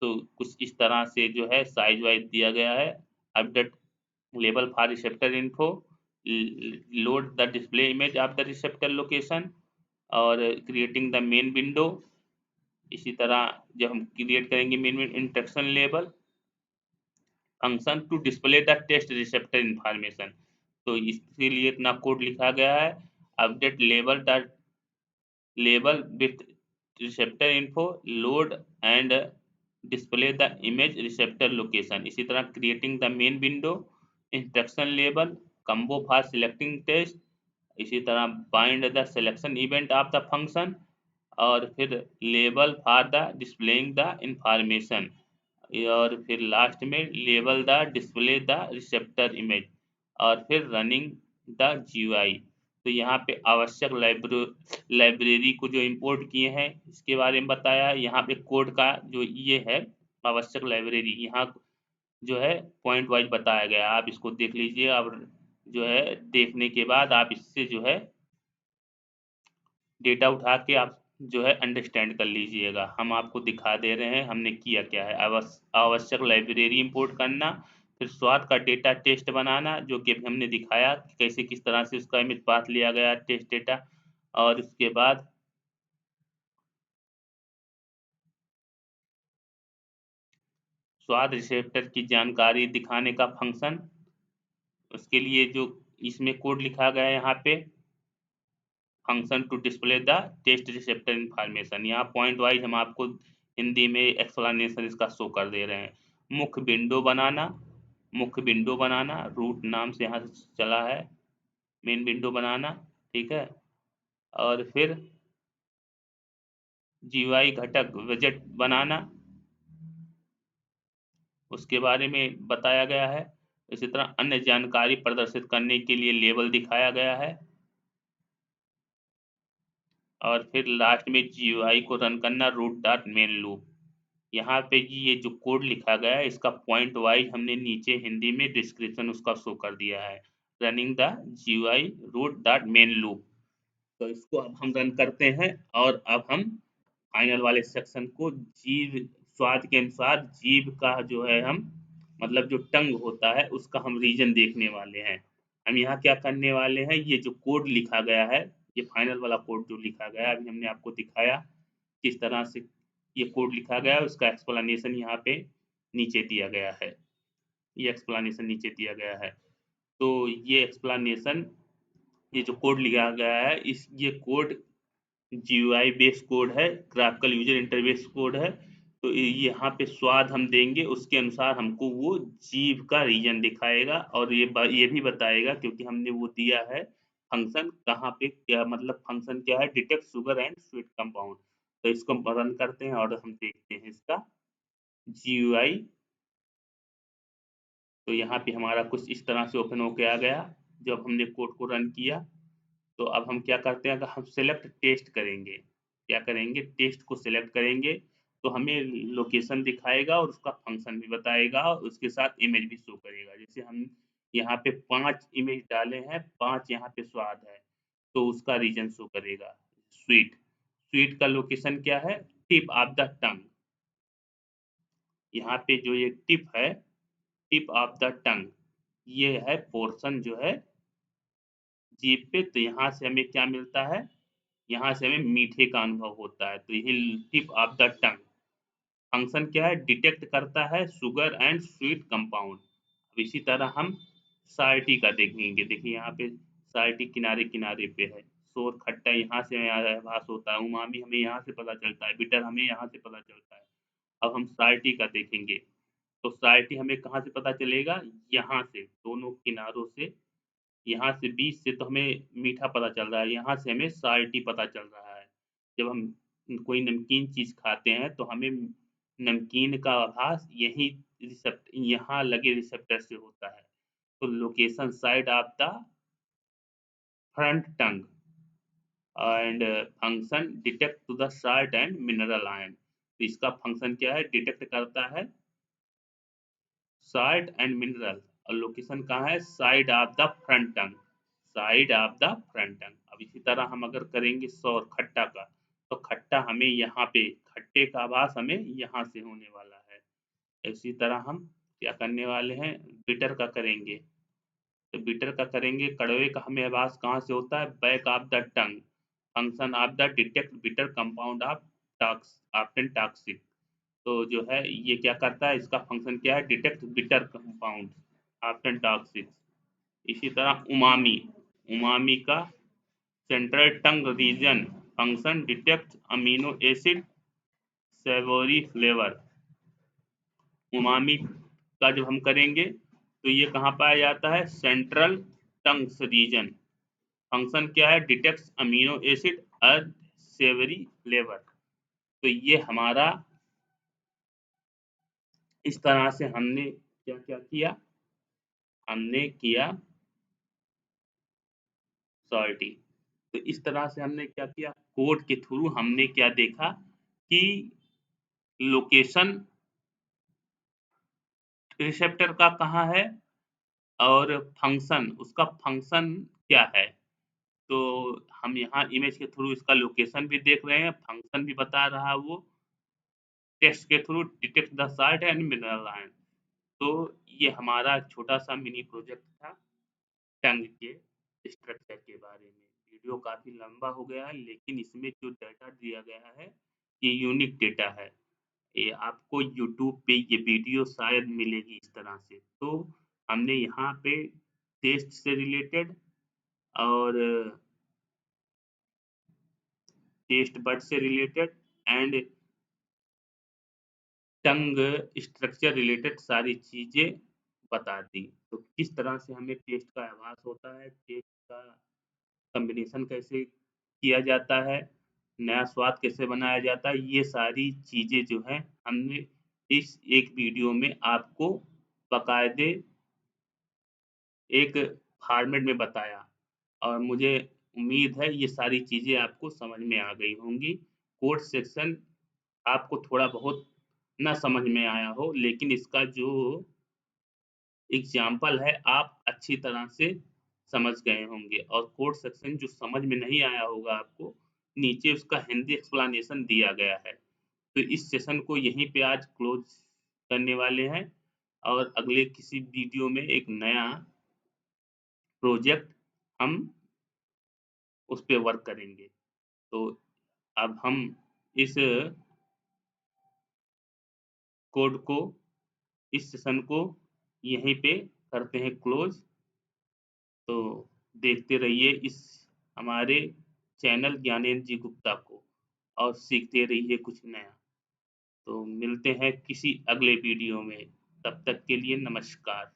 तो कुछ इस तरह से जो है साइज वाइज दिया गया है। Update label for receptor info, load the display image of the receptor location, और क्रिएटिंग द मेन विंडो। इसी तरह जब हम क्रिएट करेंगे main instruction label, function to display the taste receptor information, तो इसके लिए इतना कोड लिखा गया है। Update label the label with receptor info, load and display the image receptor location. इसी तरह creating the main window, instruction label, combo for selecting taste. इसी तरह bind the selection event of the function, और फिर label for the displaying the information, और फिर last में label the display the receptor image, और फिर रनिंग द जीयूआई। तो यहाँ पे आवश्यक लाइब्रेरी को जो इंपोर्ट किए हैं इसके बारे में बताया। यहाँ पे कोड का जो ये है आवश्यक लाइब्रेरी, यहाँ जो है पॉइंट वाइज बताया गया है, आप इसको देख लीजिए। अब जो है देखने के बाद आप इससे जो है डेटा उठा के आप जो है अंडरस्टैंड कर लीजिएगा। हम आपको दिखा दे रहे हैं हमने किया क्या है। आवश्यक लाइब्रेरी इंपोर्ट करना, फिर स्वाद का डेटा टेस्ट बनाना, जो कि हमने दिखाया कैसे किस तरह से उसका इमेज पाथ लिया गया टेस्ट डेटा, और उसके बाद स्वाद रिसेप्टर की जानकारी दिखाने का फंक्शन, उसके लिए जो इसमें कोड लिखा गया है यहाँ पे, function to display the taste receptor information. यहाँ पॉइंट वाइज हम आपको हिंदी में एक्सप्लेनेशन इसका शो कर दे रहे हैं। मुख्य विंडो बनाना, मुख्य विंडो बनाना रूट नाम से यहाँ से चला है, मेन विंडो बनाना, ठीक है। और फिर जीयूआई घटक विजेट बनाना, उसके बारे में बताया गया है। इसी तरह अन्य जानकारी प्रदर्शित करने के लिए लेबल दिखाया गया है, और फिर लास्ट में जीयूआई को रन करना रूट डॉट मेन लूप। यहाँ पे जी ये जो कोड लिखा गया है इसका पॉइंट वाइज हमने नीचे हिंदी में डिस्क्रिप्शन उसका शो कर दिया है, running the GUI root dot main loop. तो इसको अब हम रन करते हैं, और अब हम फाइनल वाले सेक्शन को जीव स्वाद के अनुसार जीव का जो है हम मतलब जो टंग होता है उसका हम रीजन देखने वाले हैं। हम यहाँ क्या करने वाले हैं, ये जो कोड लिखा गया है, ये फाइनल वाला कोड जो लिखा गया है अभी हमने आपको दिखाया किस तरह से ये कोड लिखा गया है, उसका एक्सप्लेनेशन यहाँ पे नीचे दिया गया है। ये एक्सप्लेनेशन नीचे दिया गया है। तो ये एक्सप्लेनेशन, ये जो कोड लिखा गया है इस ये कोड जीयूआई बेस कोड है, ग्राफिकल यूजर इंटरफेस कोड है। तो यहाँ पे स्वाद हम देंगे उसके अनुसार हमको वो जीव का रीजन दिखाएगा, और ये भी बताएगा क्योंकि हमने वो दिया है फंक्शन कहाँ पे क्या, मतलब फंक्शन क्या है, detect sugar and sweet compound. तो इसको हम रन करते हैं और हम देखते हैं इसका जीयूआई। तो यहाँ पे हमारा कुछ इस तरह से ओपन होके आ गया जब हमने कोड को रन किया। तो अब हम क्या करते हैं, अगर हम सिलेक्ट टेस्ट करेंगे, क्या करेंगे टेस्ट को सिलेक्ट करेंगे, तो हमें लोकेशन दिखाएगा और उसका फंक्शन भी बताएगा और उसके साथ इमेज भी शो करेगा। जैसे हम यहाँ पे 5 इमेज डाले हैं, 5 यहाँ पे स्वाद है, तो उसका रीजन शो करेगा। स्वीट, स्वीट का लोकेशन क्या है? टिप ऑफ द टंग। यहाँ पे जो ये टिप है, टिप ऑफ द टंग, ये है पोर्शन जो है जीभ पे, तो यहाँ से हमें क्या मिलता है? यहाँ से हमें मीठे का अनुभव होता है, तो यही tip of the tongue. Function क्या है? डिटेक्ट करता है शुगर एंड स्वीट कंपाउंड। अब इसी तरह हम साल्टी का देखेंगे। देखिए यहाँ पे साल्टी किनारे-किनारे पे है। शोर खट्टा यहाँ से आभास होता है, उमामी हमें यहाँ से पता चलता है, बिटर हमें यहाँ से पता चलता है। अब हम साल्टी का देखेंगे, तो साल्टी हमें कहाँ से पता चलेगा? यहाँ से, दोनों किनारों से, यहाँ से बीच से तो हमें मीठा पता चल रहा है, यहाँ से हमें साल्टी पता चल रहा है। जब हम कोई नमकीन चीज़ खाते हैं तो हमें नमकीन का आभास यही यहाँ लगे रिसेप्टर से होता है। तो location side of the front tongue and function detect to the salt and mineral ion. तो इसका फंक्शन क्या है? डिटेक्ट करता है साल्ट एंड मिनरल और लोकेशन कहाँ है? Side of the front tongue, side of the front tongue. अब इसी तरह हम अगर करेंगे सौर खट्टा का, तो खट्टा हमें यहाँ पे, खट्टे का आभास हमें यहाँ से होने वाला है। इसी तरह हम क्या करने वाले हैं? बिटर का करेंगे, तो बिटर का करेंगे, कड़वे का हमें आभास कहाँ से होता है? Back of the tongue, function of the detect bitter compound of talks often toxic. तो जो है ये क्या करता है? इसका फंक्शन क्या है? Detect bitter compound often toxic. इसी तरह उमामी, उमामी का central tongue region, function detect amino acid savoury flavour. Umami का जब हम करेंगे तो ये कहाँ पाया जाता है? Central tongues reason. फंक्शन क्या है? डिटेक्ट्स अमीनो एसिड और सेवरी फ्लेवर। तो ये हमारा, इस तरह से हमने क्या क्या किया? हमने किया सॉल्टी। तो इस तरह से हमने क्या किया? कोड के थ्रू हमने क्या देखा कि लोकेशन रिसेप्टर का कहाँ है और फंक्शन, उसका फंक्शन क्या है। तो हम यहाँ इमेज के थ्रू इसका लोकेशन भी देख रहे हैं, फंक्शन भी बता रहा है वो। टेक्स्ट के through detect the salt and mineral ion. तो ये हमारा छोटा-सा मिनी प्रोजेक्ट था टंग के स्ट्रक्चर के बारे में। वीडियो काफ़ी लंबा हो गया है, लेकिन इसमें जो डाटा दिया गया है, ये यूनिक डाटा है। ये आपको यूट्यूब पे ये वीडियो शायद मिलेगी इस तरह से। तो हमने यहाँ पे टेस्ट से रिलेटेड और टेस्ट बड से related and tongue structure related सारी चीज़ें बता दी। तो किस तरह से हमें टेस्ट का आभास होता है, टेस्ट का कॉम्बिनेशन कैसे किया जाता है, नया स्वाद कैसे बनाया जाता है, ये सारी चीज़ें जो हैं हमने इस एक वीडियो में आपको बाकायदे एक फॉर्मेट में बताया और मुझे उम्मीद है ये सारी चीज़ें आपको समझ में आ गई होंगी। कोड सेक्शन आपको थोड़ा बहुत ना समझ में आया हो, लेकिन इसका जो एग्ज़ाम्पल है आप अच्छी तरह से समझ गए होंगे और कोड सेक्शन जो समझ में नहीं आया होगा आपको, नीचे उसका हिंदी एक्सप्लेनेशन दिया गया है। तो इस सेशन को यहीं पे आज क्लोज़ करने वाले हैं और अगले किसी वीडियो में एक नया प्रोजेक्ट हम उस पे वर्क करेंगे। तो अब हम इस कोड को, इस सेशन को यहीं पे करते हैं क्लोज़। तो देखते रहिए इस हमारे चैनल ज्ञानेंद्र जी गुप्ता को और सीखते रहिए कुछ नया। तो मिलते हैं किसी अगले वीडियो में। तब तक के लिए नमस्कार।